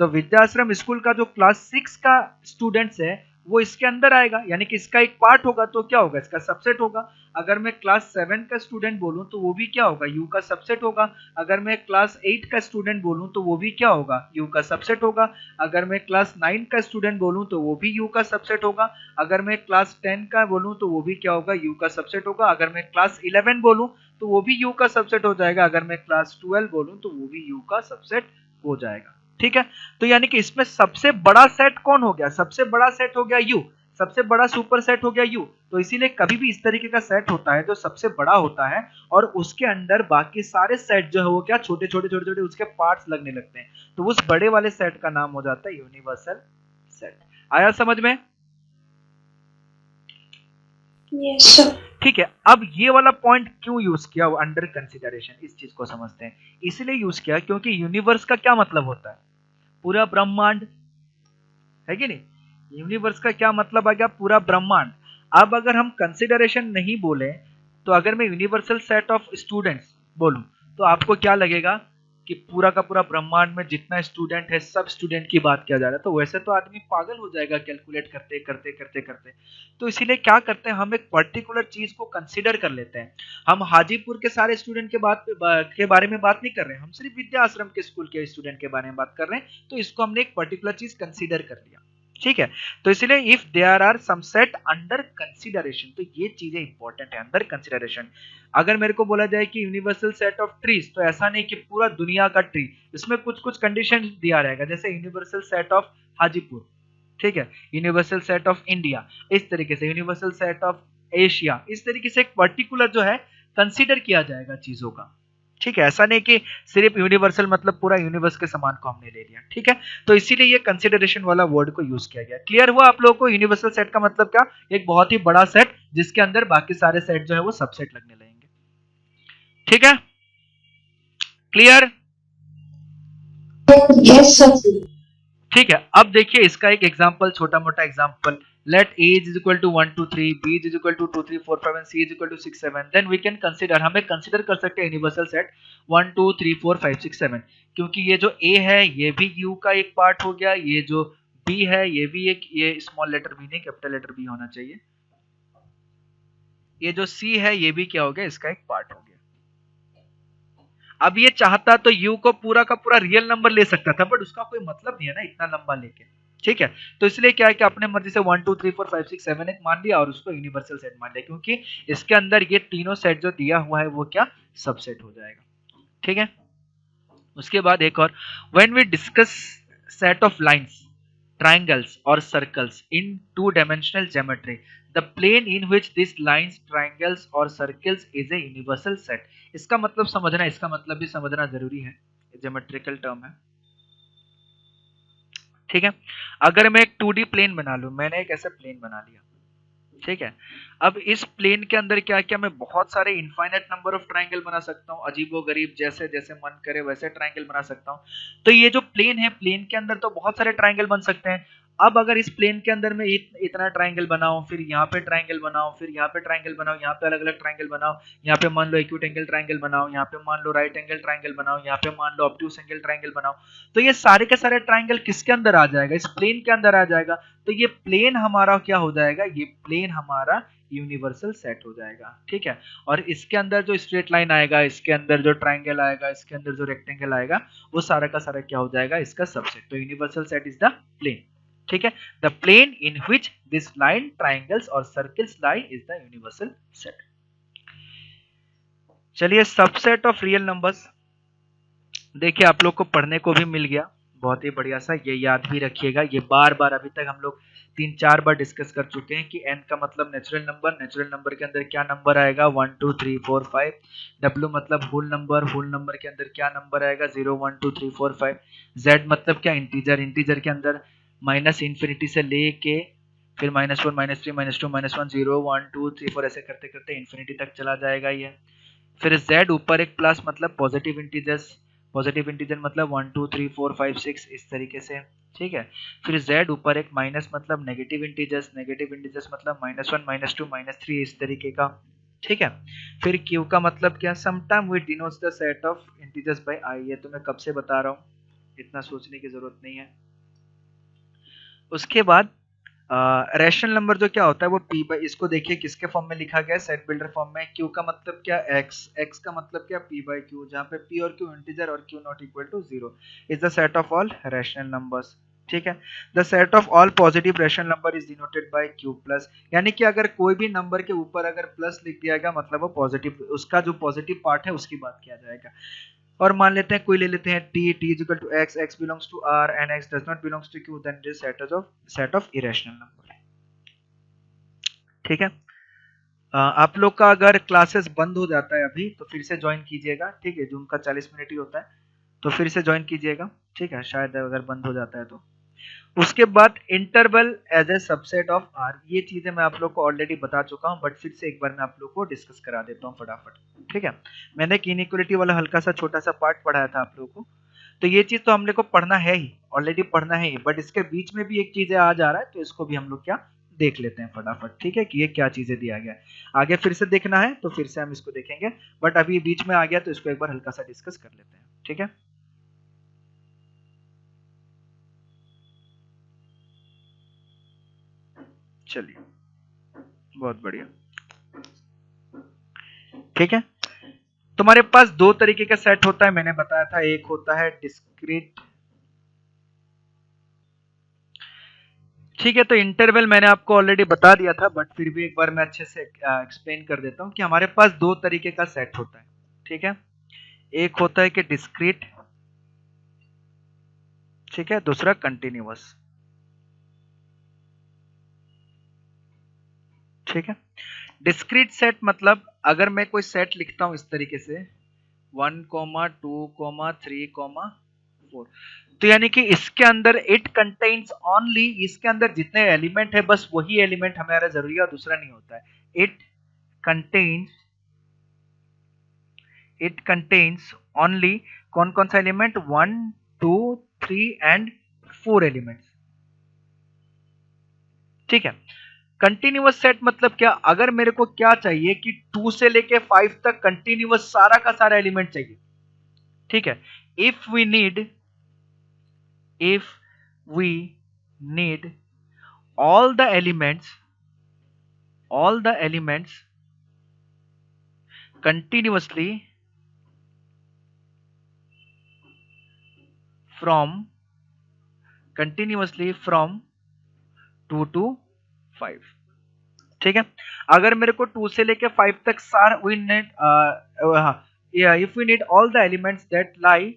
तो विद्या आश्रम स्कूल का जो क्लास 6 का स्टूडेंट्स है वो इसके अंदर आएगा, यानी कि इसका एक पार्ट होगा, तो क्या होगा, इसका सबसेट होगा। अगर मैं क्लास 7 का स्टूडेंट बोलूं तो वो भी क्या होगा, यू का सबसेट होगा। अगर मैं क्लास 8 का स्टूडेंट बोलूं तो वो भी क्या होगा, यू का सबसेट होगा। अगर मैं क्लास 9 का स्टूडेंट बोलूं तो वो भी यू का सबसेट होगा। अगर मैं क्लास 10 का बोलूं तो वो भी क्या होगा, यू का सबसेट होगा। अगर मैं क्लास 11 बोलूं तो वो भी यू का सबसेट हो जाएगा। अगर मैं क्लास 12 बोलूं तो वो भी यू का सबसेट हो जाएगा। ठीक है, तो यानी कि इसमें सबसे बड़ा सेट कौन हो गया, सबसे बड़ा सेट हो गया यू, सबसे बड़ा सुपर सेट हो गया यू। तो इसीलिए कभी भी इस तरीके का सेट होता है जो सबसे बड़ा होता है और उसके अंदर बाकी सारे सेट जो है वो क्या छोटे छोटे छोटे छोटे उसके पार्ट्स लगने लगते हैं, तो उस बड़े वाले सेट का नाम हो जाता है यूनिवर्सल सेट। आया समझ में? Yes sir. ठीक है, अब ये वाला पॉइंट क्यों यूज किया अंडर कंसिडरेशन, इस चीज को समझते हैं। इसलिए यूज किया क्योंकि यूनिवर्स का क्या मतलब होता है, पूरा ब्रह्मांड, है कि नहीं? यूनिवर्स का क्या मतलब आ गया? पूरा ब्रह्मांड। अब अगर हम कंसिडरेशन नहीं बोले तो अगर मैं यूनिवर्सल सेट ऑफ स्टूडेंट्स बोलूं तो आपको क्या लगेगा कि पूरा का पूरा ब्रह्मांड में जितना स्टूडेंट है सब स्टूडेंट की बात किया जा रहा है, तो वैसे तो आदमी पागल हो जाएगा कैलकुलेट करते करते करते करते। तो इसीलिए क्या करते हैं, हम एक पर्टिकुलर चीज को कंसिडर कर लेते हैं। हम हाजीपुर के सारे स्टूडेंट के बारे में बात नहीं कर रहे हैं, हम सिर्फ विद्या आश्रम के स्कूल के स्टूडेंट के बारे में बात कर रहे हैं, तो इसको हमने एक पर्टिकुलर चीज कंसिडर कर लिया, ठीक है? तो इसलिए if there are some set under consideration, तो ये चीजें इंपॉर्टेंट है, अंडर कंसिडरेशन। अगर मेरे को बोला जाए कि यूनिवर्सल सेट ऑफ ट्रीज, तो ऐसा नहीं कि पूरा दुनिया का ट्री, इसमें कुछ कुछ कंडीशन दिया रहेगा, जैसे यूनिवर्सल सेट ऑफ हाजीपुर, ठीक है, यूनिवर्सल सेट ऑफ इंडिया, इस तरीके से यूनिवर्सल सेट ऑफ एशिया, इस तरीके से एक पर्टिकुलर जो है कंसिडर किया जाएगा चीजों का, ठीक है? ऐसा नहीं कि सिर्फ यूनिवर्सल मतलब पूरा यूनिवर्स के समान को हमने ले लिया, ठीक है? तो इसीलिए ये कंसिडरेशन वाला वर्ड को यूज किया गया। क्लियर हुआ आप लोगों को यूनिवर्सल सेट का मतलब क्या? एक बहुत ही बड़ा सेट जिसके अंदर बाकी सारे सेट जो है वो सबसेट लगने लगेंगे, ठीक है? क्लियर? Yes, sir. ठीक है, अब देखिए इसका एक एग्जांपल, छोटा मोटा example. Let a is equal to 1 2 3, b is equal to 2 3 4 5 and c is equal to 6 7, then we can consider, हमें कंसिडर कर सकते हैं यूनिवर्सल सेट 1 2 3 4 5 6 7, क्योंकि ये जो a है ये भी u का एक पार्ट हो गया, ये जो b है ये भी एक, ये स्मॉल लेटर b नहीं कैपिटल लेटर b होना चाहिए, ये जो c है ये भी क्या हो गया, इसका एक पार्ट हो गया। अब ये चाहता तो u को पूरा का पूरा रियल नंबर ले सकता था, बट उसका कोई मतलब नहीं है ना इतना लंबा लेके, ठीक है? तो इसलिए क्या है कि अपने मर्जी से 1 2 3 4 5 6 7 8 मान लिया और उसको यूनिवर्सल सेट मान लिया, क्योंकि इसके अंदर ये तीनों सेट जो दिया हुआ है वो क्या सबसेट हो जाएगा, ठीक है? उसके बाद एक और, when we discuss set of lines, triangles or circles in two-dimensional geometry, the plane in which these lines, triangles or circles is a universal set। इसका मतलब समझना, इसका मतलब भी समझना जरूरी है, ज्योमेट्रिकल टर्म है, ठीक है? अगर मैं एक 2D प्लेन बना लूं, मैंने एक ऐसा प्लेन बना लिया, ठीक है? अब इस प्लेन के अंदर क्या क्या मैं बहुत सारे इनफाइनाइट नंबर ऑफ ट्रायंगल बना सकता हूँ, अजीबोगरीब जैसे जैसे मन करे वैसे ट्रायंगल बना सकता हूँ। तो ये जो प्लेन है, प्लेन के अंदर तो बहुत सारे ट्रायंगल बन सकते हैं। अब अगर इस प्लेन के अंदर मैं इतना ट्रायंगल बनाऊं, फिर यहाँ पे ट्रायंगल बनाऊं, फिर यहाँ पे ट्रायंगल बनाऊं, यहाँ पे अलग अलग ट्रायंगल बनाऊं, यहाँ पे मान लो एक्यूट एंगल ट्रायंगल बनाओ, यहाँ पे मान लो राइट एंगल ट्रायंगल बनाओ, यहाँ पे मान लो ऑब्ट्यूस एंगल ट्रायंगल बनाओ, तो ये सारे के सारे ट्रायंगल किसके अंदर आ जाएगा, इस प्लेन के अंदर आ जाएगा। तो ये प्लेन हमारा क्या हो जाएगा, ये प्लेन हमारा यूनिवर्सल सेट हो जाएगा, ठीक है? और इसके अंदर जो स्ट्रेट लाइन आएगा, इसके अंदर जो ट्रायंगल आएगा, इसके अंदर जो रेक्टेंगल आएगा, वो सारा का सारा क्या हो जाएगा, इसका सबसेट। तो universal set is the plane, ठीक है? The plane in which this line, triangles और circles lie is the universal set. चलिए, सबसेट ऑफ रियल नंबर्स देखिए आप लोग को पढ़ने को भी मिल गया, बहुत ही बढ़िया सा, ये याद भी रखिएगा। ये बार बार अभी तक हम लोग 3-4 बार डिस्कस कर चुके हैं कि n का मतलब नेचुरल नंबर, नेचुरल नंबर के अंदर क्या नंबर आएगा 1 2 3 4 5, w मतलब होल नंबर के अंदर क्या नंबर आएगा 0 1 2 3 4 5, z मतलब क्या इंटीजर, इंटीजर के अंदर माइनस इन्फिनिटी से लेके फिर -1 -3 -2 -1 0 1 2 3 4 ऐसे करते करते इन्फिनिटी तक चला जाएगा ये। फिर z ऊपर एक प्लस मतलब पॉजिटिव इंटीजर्स, पॉजिटिव इंटीजर मतलब 1 2 3 4 5 6 इस तरीके से, ठीक है? फिर z ऊपर एक माइनस मतलब नेगेटिव इंटीजर्स, नेगेटिव इंटीजर्स मतलब -1 -2 -3 इस तरीके का, ठीक है? फिर q का मतलब क्या, sometime we denotes the set of integers by i, ये तो मैं कब से बता रहा हूँ, इतना सोचने की जरूरत नहीं है। उसके बाद रैशनल नंबर जो क्या होता है वो p बाई, इसको देखिए किसके फॉर्म में लिखा गया है, सेट बिल्डर फॉर्म में। q का मतलब क्या x, x का मतलब क्या p बाई q, जहाँ पे p और q इंटीजर और q not equal to 0 is the set of all rational numbers, ठीक है? The set of all positive rational number is denoted by q plus, यानी कि अगर कोई भी नंबर के ऊपर अगर प्लस लिख दिया गया मतलब वो पॉजिटिव, उसका जो पॉजिटिव पार्ट है उसकी बात किया जाएगा। और मान लेते हैं, कोई ले लेते हैं t, t is equal to x, x belongs to r and x does not belongs to q, then it is set of irrational number, ठीक है? आप लोग का अगर क्लासेस बंद हो जाता है अभी तो फिर से ज्वाइन कीजिएगा, ठीक है? जून का 40 मिनट ही होता है, तो फिर से ज्वाइन कीजिएगा, ठीक है? शायद अगर बंद हो जाता है तो। उसके बाद interval as a subset of R, ये चीजें मैं आप लोग को ऑलरेडी बता चुका हूं, बट फिर से एक बार मैं आप लोग को डिस्कस करा देता हूं फटाफट, ठीक है? मैंने एक इनइक्वालिटी वाला हल्का सा छोटा सा पार्ट पढ़ाया था आप लोगों को, तो ये चीज तो हम लोग को पढ़ना है ही, ऑलरेडी पढ़ना है ही, बट इसके बीच में भी एक चीज आ जा रहा है, तो इसको भी हम लोग क्या देख लेते हैं फटाफट, ठीक है, कि ये क्या चीजें दिया गया है। आगे फिर से देखना है तो फिर से हम इसको देखेंगे, बट अभी बीच में आ गया तो इसको एक बार हल्का सा डिस्कस कर लेते हैं, ठीक है। चलिए, बहुत बढ़िया, ठीक है। तुम्हारे पास दो तरीके का सेट होता है, मैंने बताया था, एक होता है डिस्क्रीट, ठीक है। तो इंटरवल मैंने आपको ऑलरेडी बता दिया था, बट फिर भी एक बार मैं अच्छे से एक्सप्लेन कर देता हूं कि हमारे पास दो तरीके का सेट होता है, ठीक है। एक होता है कि डिस्क्रीट, ठीक है, दूसरा कंटिन्यूअस, ठीक है। डिस्क्रीट सेट मतलब अगर मैं कोई सेट लिखता हूं इस तरीके से 1, 2, 3, 4, तो यानी कि इसके अंदर इट कंटेन्स ओनली, इसके अंदर जितने एलिमेंट है बस वही एलिमेंट हमारा जरूरी है और दूसरा नहीं होता है। इट कंटेन्स ओनली कौन कौन सा एलिमेंट, 1, 2, 3 एंड 4 एलिमेंट्स, ठीक है। कंटिन्यूअस सेट मतलब क्या, अगर मेरे को क्या चाहिए कि 2 से लेके 5 तक कंटिन्यूअस सारा का सारा एलिमेंट चाहिए, ठीक है। If we need all the elements continuously from 2 to 5, ठीक है। अगर मेरे को 2 से लेके 5 तक सारा we need if we need all the elements that lie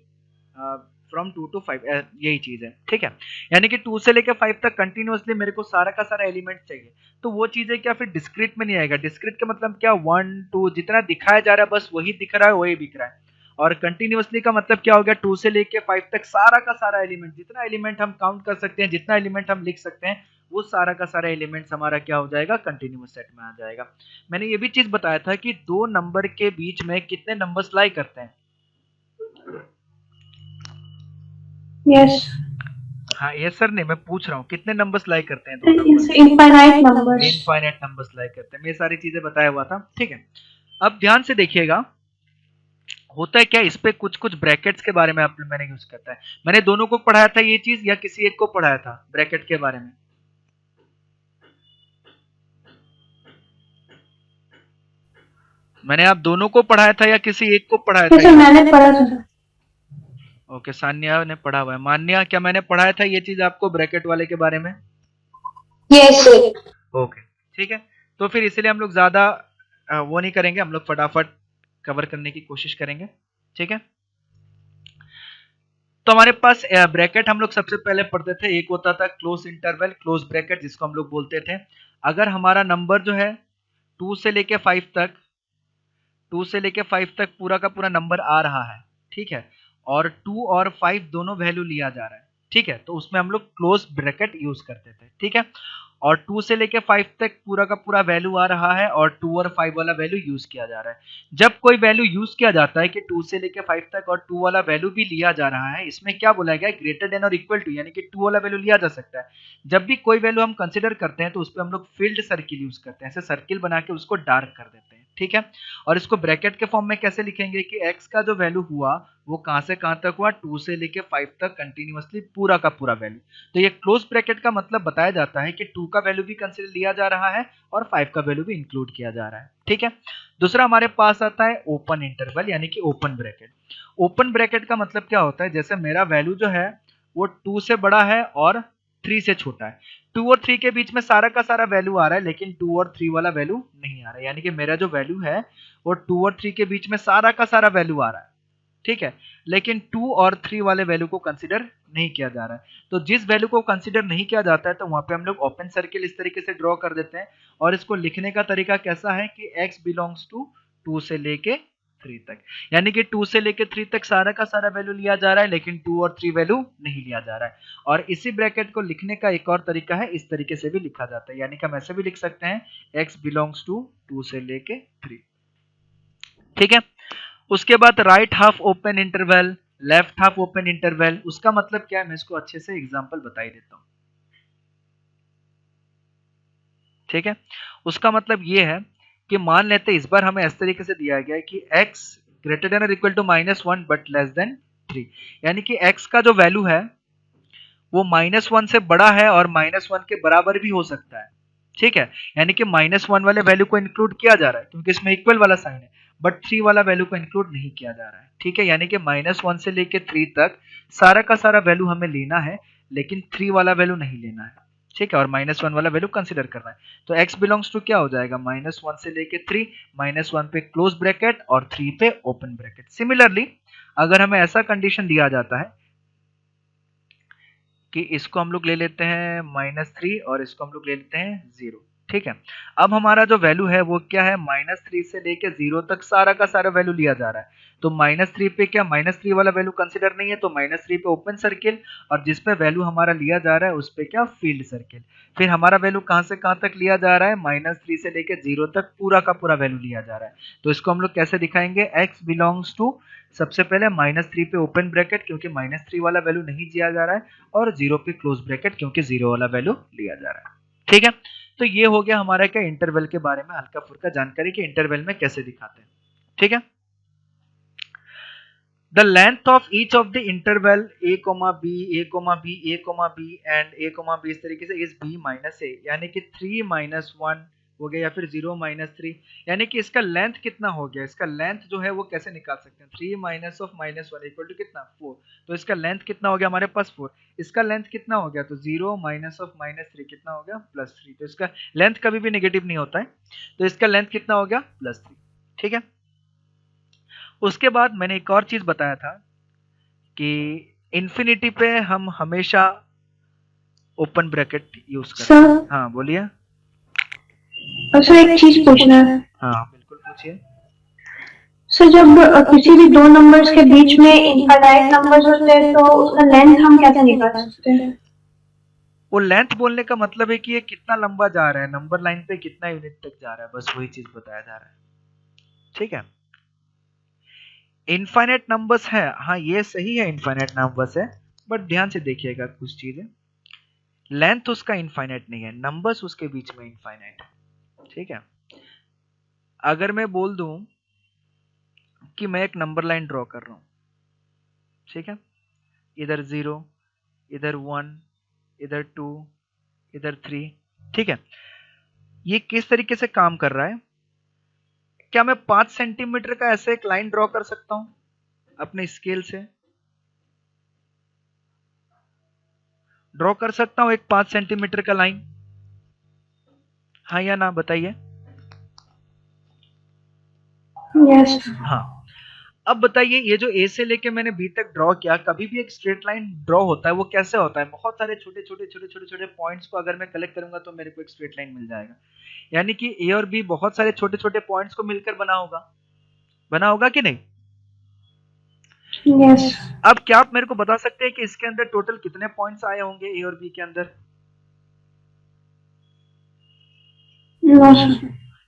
from 2 to 5, यही चीज है, ठीक है। यानी कि 2 से लेके 5 तक कंटिन्यूअसली मेरे को सारा का सारा एलिमेंट चाहिए, तो वो चीजें क्या फिर डिस्क्रीट में नहीं आएगा। डिस्क्रीट का मतलब क्या, 1, 2 जितना दिखाया जा रहा है बस वही दिख रहा है, वही दिख रहा है। और कंटिन्यूअसली का मतलब क्या हो गया, 2 से लेके 5 तक सारा का सारा एलिमेंट, जितना एलिमेंट हम काउंट कर सकते हैं, जितना एलिमेंट हम लिख सकते हैं, वो सारा का सारा एलिमेंट्स हमारा क्या हो जाएगा, कंटिन्यूअस सेट में आ जाएगा। मैंने ये भी चीज बताया था कि दो नंबर के बीच में कितने नंबर्स लाई करते हैं। यस, हाँ यस सर, नहीं मैं पूछ रहा हूँ कितने नंबर्स लाई करते हैं, इनफाइनाइट नंबर्स, इनफाइनाइट नंबर्स लाई करते हैं, मैं ये सारी चीजें बताया हुआ था, ठीक है। अब ध्यान से देखिएगा, होता है क्या, इस पे कुछ कुछ ब्रैकेट्स के बारे में मैंने यूज करता है। मैंने दोनों को पढ़ाया था ये चीज या किसी एक को पढ़ाया था ब्रैकेट के बारे में, मैंने आप दोनों को पढ़ाया था या किसी एक को पढ़ाया था? मैंने पढ़ा था। ओके, सान्या ने पढ़ा हुआ है। मान्या, क्या मैंने पढ़ाया था ये चीज आपको ब्रैकेट वाले के बारे में? यस। ओके, ठीक है। तो फिर इसलिए हम लोग ज्यादा वो नहीं करेंगे, हम लोग फटाफट कवर करने की कोशिश करेंगे, ठीक है। तो हमारे पास ब्रैकेट हम लोग सबसे पहले पढ़ते थे, एक होता था क्लोज इंटरवल, क्लोज ब्रैकेट जिसको हम लोग बोलते थे। अगर हमारा नंबर जो है 2 से लेके 5 तक, 2 से लेके 5 तक पूरा का पूरा नंबर आ रहा है, ठीक है, और 2 और 5 दोनों वैल्यू लिया जा रहा है, ठीक है, तो उसमें हम लोग क्लोज ब्रैकेट यूज करते थे, ठीक है। और 2 से लेके 5 तक पूरा का पूरा वैल्यू आ रहा है और 2 और 5 वाला वैल्यू यूज किया जा रहा है। जब कोई वैल्यू यूज किया जाता है कि 2 से लेके 5 तक और 2 वाला वैल्यू भी लिया जा रहा है, इसमें क्या बोला गया, ग्रेटर देन और इक्वल टू, यानी कि 2 वाला वैल्यू लिया जा सकता है। जब भी कोई वैल्यू हम कंसिडर करते हैं तो उस पर हम लोग फील्ड सर्किल यूज करते हैं, ऐसे सर्किल बना के उसको डार्क कर देते हैं, ठीक है। और इसको ब्रैकेट के फॉर्म में कैसे लिखेंगे कि x का जो वैल्यू हुआ वो कहां से कहां तक हुआ, 2 से लेके 5 तक कंटिन्यूअसली पूरा का पूरा वैल्यू। तो ये क्लोज ब्रैकेट का मतलब बताया जाता है कि 2 का वैल्यू भी कंसीडर लिया जा रहा है और 5 का वैल्यू भी इंक्लूड किया जा रहा है, ठीक है। दूसरा हमारे पास आता है ओपन इंटरवल यानी कि ओपन ब्रैकेट। ओपन ब्रैकेट का मतलब क्या होता है, जैसे मेरा वैल्यू जो है वो 2 से बड़ा है और 3 से छोटा है, 2 और 3 के बीच में सारा का सारा वैल्यू आ रहा है, लेकिन 2 और 3 वाला वैल्यू नहीं आ रहा है, यानी कि मेरा जो वैल्यू है वो 2 और 3 के बीच में सारा का सारा वैल्यू आ रहा है, ठीक है, लेकिन 2 और 3 वाले वैल्यू को कंसीडर नहीं किया जा रहा है। तो जिस वैल्यू को कंसीडर नहीं किया जाता है तो वहां पे हम लोग ओपन सर्किल इस तरीके से ड्रॉ कर देते हैं, और इसको लिखने का तरीका कैसा है कि x बिलोंग्स टू 2 से लेके 3 तक, यानी कि 2 से लेके 3 तक सारा का सारा वैल्यू लिया जा रहा है, लेकिन 2 और 3 वैल्यू नहीं लिया जा रहा है। और इसी ब्रैकेट को लिखने का एक और तरीका है, इस तरीके से भी लिखा जाता है, यानी कि हम ऐसे भी लिख सकते हैं x बिलोंग्स टू 2 से लेके 3, ठीक है। उसके बाद right half open interval, left half open interval, उसका मतलब क्या है, मैं इसको अच्छे से एग्जांपल बता ही देता हूं। ठीक है, उसका मतलब ये है कि मान लेते इस बार हमें इस तरीके से दिया गया है कि x ग्रेटर देन और equal to -1 but less than 3, यानी कि x का जो वैल्यू है वो -1 से बड़ा है और -1 के बराबर भी हो सकता है। ठीक है, यानी कि -1 वाले वैल्यू को इंक्लूड किया जा रहा है क्योंकि इसमें इक्वल वाला साइन है, बट 3 वाला वैल्यू को इंक्लूड नहीं किया जा रहा है। ठीक है, यानी कि -1 से लेके 3 तक सारा का सारा वैल्यू हमें लेना है, लेकिन 3 वाला वैल्यू नहीं लेना है। ठीक है, और -1 वाला वैल्यू कंसिडर करना है। तो x बिलोंग्स टू क्या हो जाएगा, -1 से लेके 3, -1 पे क्लोज ब्रैकेट और 3 पे ओपन ब्रैकेट। सिमिलरली अगर हमें ऐसा कंडीशन दिया जाता है कि इसको हम लोग ले लेते हैं -3 और इसको हम लोग ले लेते हैं 0। ठीक है, अब हमारा जो वैल्यू है वो क्या है, -3 से लेके 0 तक सारा का सारा वैल्यू लिया जा रहा है। तो -3 पे क्या -3 वाला वैल्यू कंसिडर नहीं है, तो -3 पे ओपन सर्किल, और जिस पे वैल्यू हमारा लिया जा रहा है उस पे क्या, फील्ड सर्किल। फिर हमारा वैल्यू कहां से कहां तक लिया जा रहा है, -3 से लेके 0 तक पूरा का पूरा वैल्यू लिया जा रहा है। तो इसको हम लोग कैसे दिखाएंगे, x बिलोंग्स टू, सबसे पहले -3 पे ओपन ब्रैकेट क्योंकि -3 वाला वैल्यू नहीं दिया जा रहा है, और 0 पे क्लोज ब्रैकेट क्योंकि 0 वाला वैल्यू लिया जा रहा है। ठीक है, तो ये हो गया हमारा क्या, इंटरवल के बारे में हल्का फुल्का जानकारी कि इंटरवल में कैसे दिखाते हैं। ठीक है, the length of each of the interval a, b, a, b, a, b and a, b इस तरीके से इज b माइनस a, यानी कि 3 -1 हो गया, या फिर 0 -3, यानी कि इसका लेंथ कितना हो गया, इसका लेंथ जो है वो कैसे निकाल सकते हैं, 3 माइनस ऑफ -1 इक्वल टू कितना, 4। तो इसका लेंथ कितना हो गया हमारे पास, 4। इसका लेंथ कितना हो गया, तो 0 माइनस ऑफ -3 कितना हो गया, +3। तो इसका लेंथ कभी भी नेगेटिव नहीं होता है, तो इसका लेंथ कितना हो गया, +3। ठीक है, उसके बाद मैंने एक और चीज बताया था कि इंफिनिटी पे हम हमेशा ओपन ब्रैकेट यूज करते हैं। सर, हाँ बोलिए। सर एक चीज पूछना है। हाँ बिल्कुल पूछिए। सर जब किसी भी दो नंबर्स के बीच में इनफाइनाइट नंबर्स होते हैं तो उसका लेंथ हम कैसे निकाल सकते हैं? वो लेंथ बोलने का मतलब है कि ये कितना लंबा जा रहा है, नंबर लाइन पे कितना यूनिट तक जा रहा है, बस वही चीज बताया जा रहा है। ठीक है, इनफाइनाइट नंबर्स है, हाँ ये सही है, इनफाइनाइट नंबर्स है, बट ध्यान से देखिएगा कुछ चीजें, लेंथ उसका इनफाइनाइट नहीं है, नंबर्स उसके बीच में इनफाइनाइट है। ठीक है, अगर मैं बोल दूं कि मैं एक नंबर लाइन ड्रॉ कर रहा हूं, ठीक है, इधर 0, इधर 1, इधर 2, इधर 3, ठीक है, ये किस तरीके से काम कर रहा है, क्या मैं 5 सेंटीमीटर का ऐसे एक लाइन ड्रॉ कर सकता हूं अपने स्केल से, ड्रॉ कर सकता हूं एक 5 सेंटीमीटर का लाइन, हाँ या ना बताइए। यस। हाँ, अब बताइए ये जो ए से लेके मैंने बी तक ड्रॉ किया, कभी भी एक स्ट्रेट लाइन ड्रॉ होता है वो कैसे होता है, बहुत सारे छोटे छोटे छोटे छोटे छोटे पॉइंट्स को अगर मैं कलेक्ट करूंगा तो मेरे को एक स्ट्रेट लाइन मिल जाएगा, यानी कि ए और बी बहुत सारे छोटे छोटे पॉइंट्स को मिलकर बना होगा कि नहीं। यस। अब क्या आप मेरे को बता सकते हैं कि इसके अंदर टोटल कितने पॉइंट्स आए होंगे ए और बी के अंदर,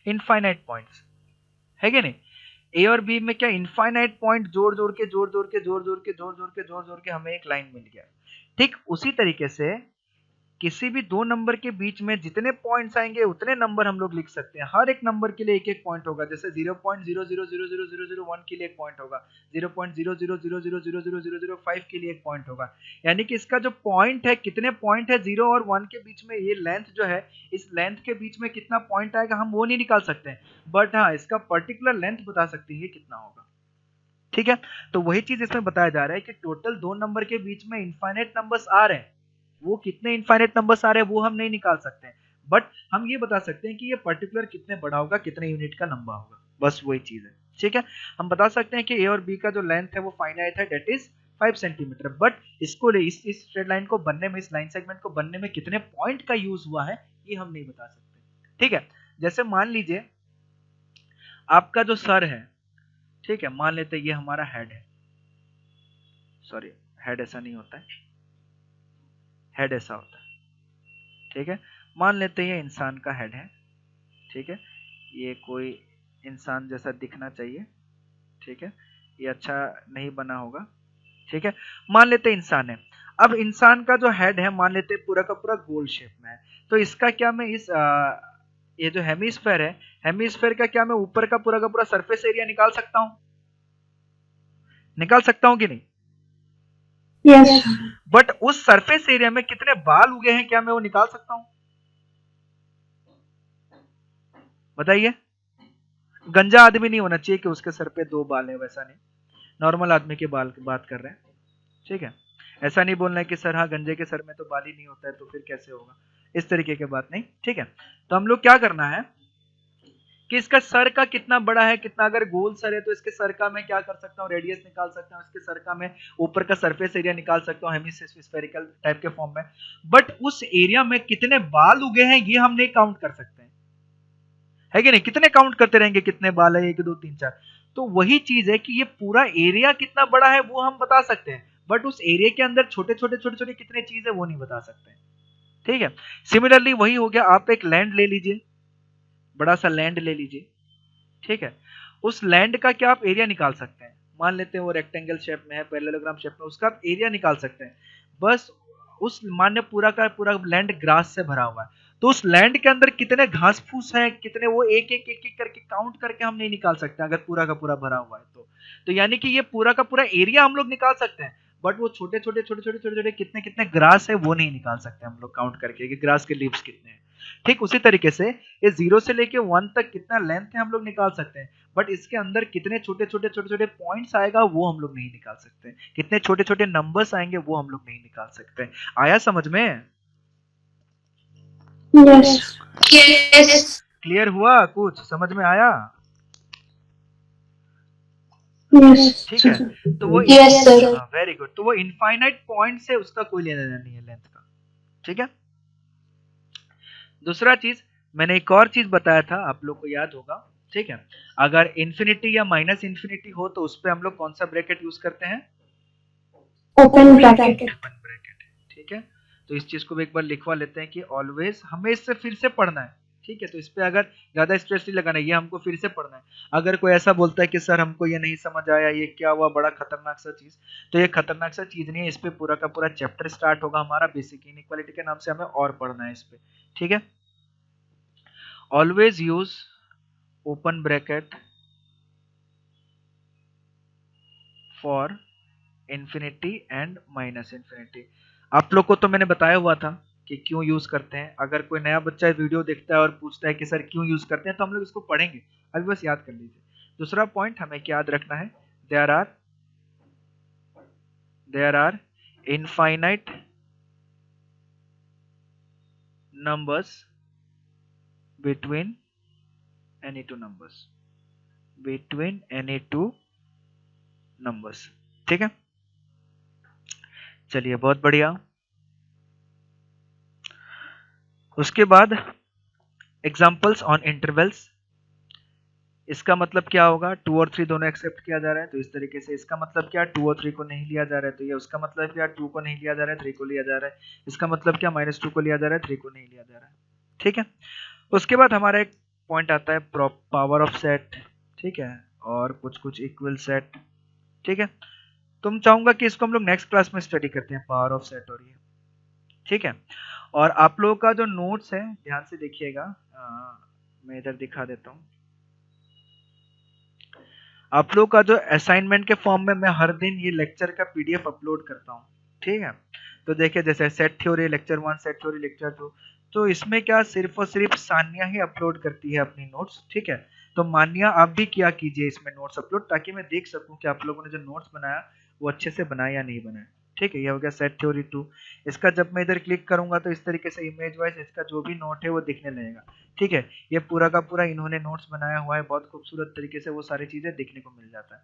इनफाइनाइट पॉइंट्स है कि नहीं, ए और बी में क्या इनफाइनाइट पॉइंट जोड़ जोड़ के जोड़ जोड़ के जोड़ जोड़ के जोड़ जोड़ के जोड़ जोड़ के हमें एक लाइन मिल गया। ठीक उसी तरीके से किसी भी दो नंबर के बीच में जितने पॉइंट्स आएंगे उतने नंबर हम लोग लिख सकते हैं, हर एक नंबर के लिए एक एक पॉइंट होगा, जैसे 0.00000001 के लिए एक पॉइंट होगा, 0.00000005 के लिए एक पॉइंट होगा, यानी कि इसका जो पॉइंट है, कितने पॉइंट है 0 और 1 के बीच में, ये लेंथ जो है, इस लेंथ के बीच में कितना पॉइंट आएगा हम वो नहीं निकाल सकते हैं, बट हाँ इसका पर्टिकुलर लेंथ बता सकते हैं ये कितना होगा। ठीक है, तो वही चीज इसमें बताया जा रहा है कि टोटल दो नंबर के बीच में इनफाइनाइट नंबर्स आ रहे हैं, वो कितने इनफाइनाइट नंबर्स आ रहे हैं वो हम नहीं निकाल सकते हैं, बट हम ये बता सकते हैं कि ये पर्टिकुलर कितने बड़ा होगा, कितने यूनिट का लंबा होगा, बस वही चीज है। ठीक है, हम बता सकते हैं कि ए और बी का जो लेंथ है वो फाइनाइट है, डेट इज 5 सेंटीमीटर, बट इसको इस स्ट्रेट लाइन को बनने में, इस लाइन सेगमेंट को बनने में कितने पॉइंट का यूज हुआ है ये हम नहीं बता सकते। ठीक है, जैसे मान लीजिए आपका जो सर है, ठीक है, मान लेते हैं ये हमारा हेड है, सॉरी हेड ऐसा नहीं होता है, हेड ऐसा होता है, ठीक है, मान लेते हैं ये इंसान का हेड है, ठीक है, ये कोई इंसान जैसा दिखना चाहिए, ठीक है, ये अच्छा नहीं बना होगा, ठीक है, मान लेते हैं इंसान है। अब इंसान का जो हेड है मान लेते हैं पूरा का पूरा गोल शेप में है, तो इसका क्या मैं इस ये जो हेमिस्फेयर है, हेमिस्फेयर का क्या मैं ऊपर का पूरा सरफेस एरिया निकाल सकता हूं? निकाल सकता हूं कि नहीं? यस बट उस सरफेस एरिया में कितने बाल उगे हैं, क्या मैं वो निकाल सकता हूं? बताइए। गंजा आदमी नहीं होना चाहिए कि उसके सर पे 2 बाल है, वैसा नहीं, नॉर्मल आदमी के बाल की बात कर रहे हैं, ठीक है। ऐसा नहीं बोलना है कि सर हाँ गंजे के सर में तो बाल ही नहीं होता है तो फिर कैसे होगा, इस तरीके की बात नहीं, ठीक है। तो हम लोग क्या करना है कि इसका सर का कितना बड़ा है, कितना, अगर गोल सर है तो इसके सर का मैं क्या कर सकता हूँ, रेडियस निकाल सकता हूँ, इसके सर का मैं ऊपर का सरफेस एरिया निकाल सकता हूँ हेमिस्फेरिकल टाइप के फॉर्म में। बट उस एरिया में कितने बाल उगे हैं ये हम नहीं काउंट कर सकते हैं, है कि नहीं? कितने काउंट करते रहेंगे कितने बाल है, 1 2 3 4। तो वही चीज है कि ये पूरा एरिया कितना बड़ा है वो हम बता सकते हैं, बट उस एरिया के अंदर छोटे छोटे कितने चीज है वो नहीं बता सकते, ठीक है। सिमिलरली वही हो गया, आप एक लैंड ले लीजिए, बड़ा सा लैंड ले लीजिए, ठीक है। उस लैंड का क्या आप एरिया निकाल सकते हैं, मान लेते हैं वो रेक्टेंगल शेप में है, पैरेललोग्राम शेप में, उसका आप एरिया निकाल सकते हैं। बस उस मान्य पूरा का पूरा लैंड ग्रास से भरा हुआ है, तो उस लैंड के अंदर कितने घास फूस हैं, कितने, वो एक एक करके काउंट करके हम नहीं निकाल सकते अगर पूरा का पूरा भरा हुआ है तो यानी कि ये पूरा का पूरा एरिया हम लोग निकाल सकते हैं, बट वो छोटे छोटे कितने कितने ग्रास है वो नहीं निकाल सकते हम लोग काउंट करके कि ग्रास के लीव्स कितने हैं। ठीक उसी तरीके से ये 0 से लेके 1 तक कितना लेंथ है हम लोग निकाल सकते हैं, बट इसके अंदर कितने छोटे छोटे पॉइंट्स आएगा वो हम लोग नहीं निकाल सकते, कितने छोटे छोटे नंबर्स आएंगे वो हम लोग नहीं निकाल सकते। आया समझ में? यस यस क्लियर हुआ? कुछ समझ में आया? यस ठीक है, तो वो यस सर वेरी गुड, तो वो इनफाइनाइट पॉइंट से उसका कोई लेना देना नहीं है लेंथ का, ठीक है। दूसरा चीज मैंने एक और चीज बताया था, आप लोग को याद होगा, ठीक है। अगर इन्फिनिटी या माइनस इन्फिनिटी हो तो उस पे हम लोग कौन सा ब्रैकेट यूज करते हैं? ओपन ब्रैकेट ओपन ब्रैकेट, ठीक है। तो इस चीज को भी एक बार लिखवा लेते हैं कि ऑलवेज हमें इससे फिर से पढ़ना है, ठीक है। तो इस पे अगर ज्यादा स्ट्रेस नहीं लगाना है, ये हमको फिर से पढ़ना है। अगर कोई ऐसा बोलता है कि सर हमको ये नहीं समझ आया, ये क्या हुआ, बड़ा खतरनाक सा चीज, तो ये खतरनाक सा चीज नहीं है, इस पे पूरा का पूरा चैप्टर स्टार्ट होगा हमारा, बेसिक इनइक्वालिटी के नाम से हमें और पढ़ना है इस पे, ठीक है। Always use open bracket for infinity and minus infinity. आप लोग को तो मैंने बताया हुआ था कि क्यों यूज करते हैं, अगर कोई नया बच्चा वीडियो देखता है और पूछता है कि सर क्यों यूज करते हैं, तो हम लोग इसको पढ़ेंगे, अभी बस याद कर लीजिए। दूसरा पॉइंट हमें क्या याद रखना है, there are infinite numbers between any two numbers, between any two numbers, ठीक है। चलिए बहुत बढ़िया। उसके बाद एग्जाम्पल्स ऑन इंटरवल्स, इसका मतलब क्या होगा, 2 और 3 दोनों एक्सेप्ट किया जा रहा है, तो इस तरीके से इसका मतलब क्या, 2 और 3 को नहीं लिया जा रहा है, तो ये उसका मतलब क्या, 2 को नहीं लिया जा रहा है 3 को लिया जा रहा है, इसका मतलब क्या, -2 को लिया जा रहा है 3 को नहीं लिया जा रहा है, ठीक है। उसके बाद हमारा एक पॉइंट आता है पावर ऑफ सेट, ठीक है, और कुछ कुछ इक्वल सेट, ठीक है। तुम चाहूंगा कि इसको हम लोग नेक्स्ट क्लास में स्टडी करते हैं, पावर ऑफ सेट और ये, ठीक है। और आप लोगों का जो नोट्स है ध्यान से देखिएगा, मैं इधर दिखा देता हूँ। आप लोग का जो असाइनमेंट के फॉर्म में मैं हर दिन ये लेक्चर का पीडीएफ अपलोड करता हूँ, ठीक है। तो देखिए जैसे set theory lecture 1, set theory lecture 2, तो इसमें क्या सिर्फ और सिर्फ सानिया ही अपलोड करती है अपनी नोट्स, ठीक है। तो मानिया आप भी क्या कीजिए इसमें नोट्स अपलोड, ताकि मैं देख सकूं कि आप लोगों ने जो नोट्स बनाया वो अच्छे से बनाया या नहीं बनाया, ठीक है। ये हो गया सेट थ्योरी 2। इसका जब मैं इधर क्लिक करूंगा तो इस तरीके से इमेज वाइज इसका जो भी नोट है वो दिखने लगेगा, ठीक है। ये पूरा का पूरा इन्होंने नोट्स बनाया हुआ है, बहुत खूबसूरत तरीके से वो सारी चीजें देखने को मिल जाता है,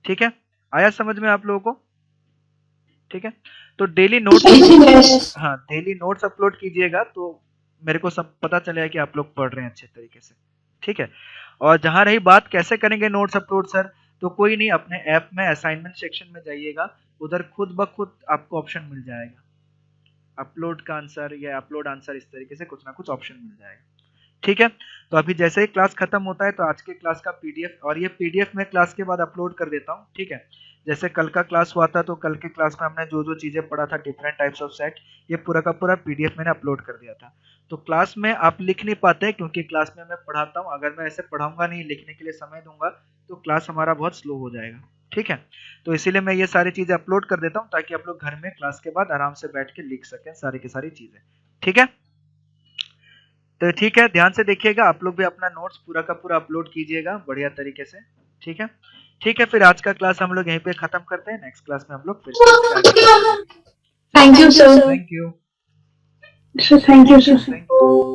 ठीक है। आया समझ में आप लोगों को? ठीक है, तो डेली नोट्स, हाँ डेली नोट्स अपलोड कीजिएगा तो मेरे को सब पता चलेगा कि आप लोग पढ़ रहे हैं अच्छे तरीके से, ठीक है। और जहां रही बात कैसे करेंगे नोट्स अपलोड सर, तो कोई नहीं, अपने ऐप में असाइनमेंट सेक्शन में जाइएगा, उधर खुद ब खुद आपको ऑप्शन मिल जाएगा, अपलोड का आंसर या अपलोड आंसर, इस तरीके से कुछ ना कुछ ऑप्शन मिल जाएगा, ठीक है, तो अभी जैसे ही क्लास खत्म होता है तो आज के क्लास का पीडीएफ, और ये पीडीएफ मैं क्लास के बाद अपलोड कर देता हूँ, ठीक है। जैसे कल का क्लास हुआ था तो कल के क्लास में हमने जो जो चीजें पढ़ा था, डिफरेंट टाइप्स ऑफ सेट, ये पूरा का पूरा पीडीएफ मैंने अपलोड कर दिया था। तो क्लास में आप लिख नहीं पाते क्योंकि क्लास में मैं पढ़ाता हूँ, अगर मैं ऐसे पढ़ाऊंगा नहीं, लिखने के लिए समय दूंगा तो क्लास हमारा बहुत स्लो हो जाएगा, ठीक है। तो इसीलिए मैं ये सारी चीजें अपलोड कर देता हूँ ताकि आप लोग घर में क्लास के बाद आराम से बैठ के लिख सकें सारी की सारी चीजें, ठीक है। तो ठीक है, ध्यान से देखिएगा, आप लोग भी अपना नोट्स पूरा का पूरा अपलोड कीजिएगा बढ़िया तरीके से, ठीक है। ठीक है, फिर आज का क्लास हम लोग यहीं पे खत्म करते हैं, नेक्स्ट क्लास में हम लोग फिर से इसके आगे बढ़ेंगे। Thank you sir. Thank you. Sir thank you sir. Thank you.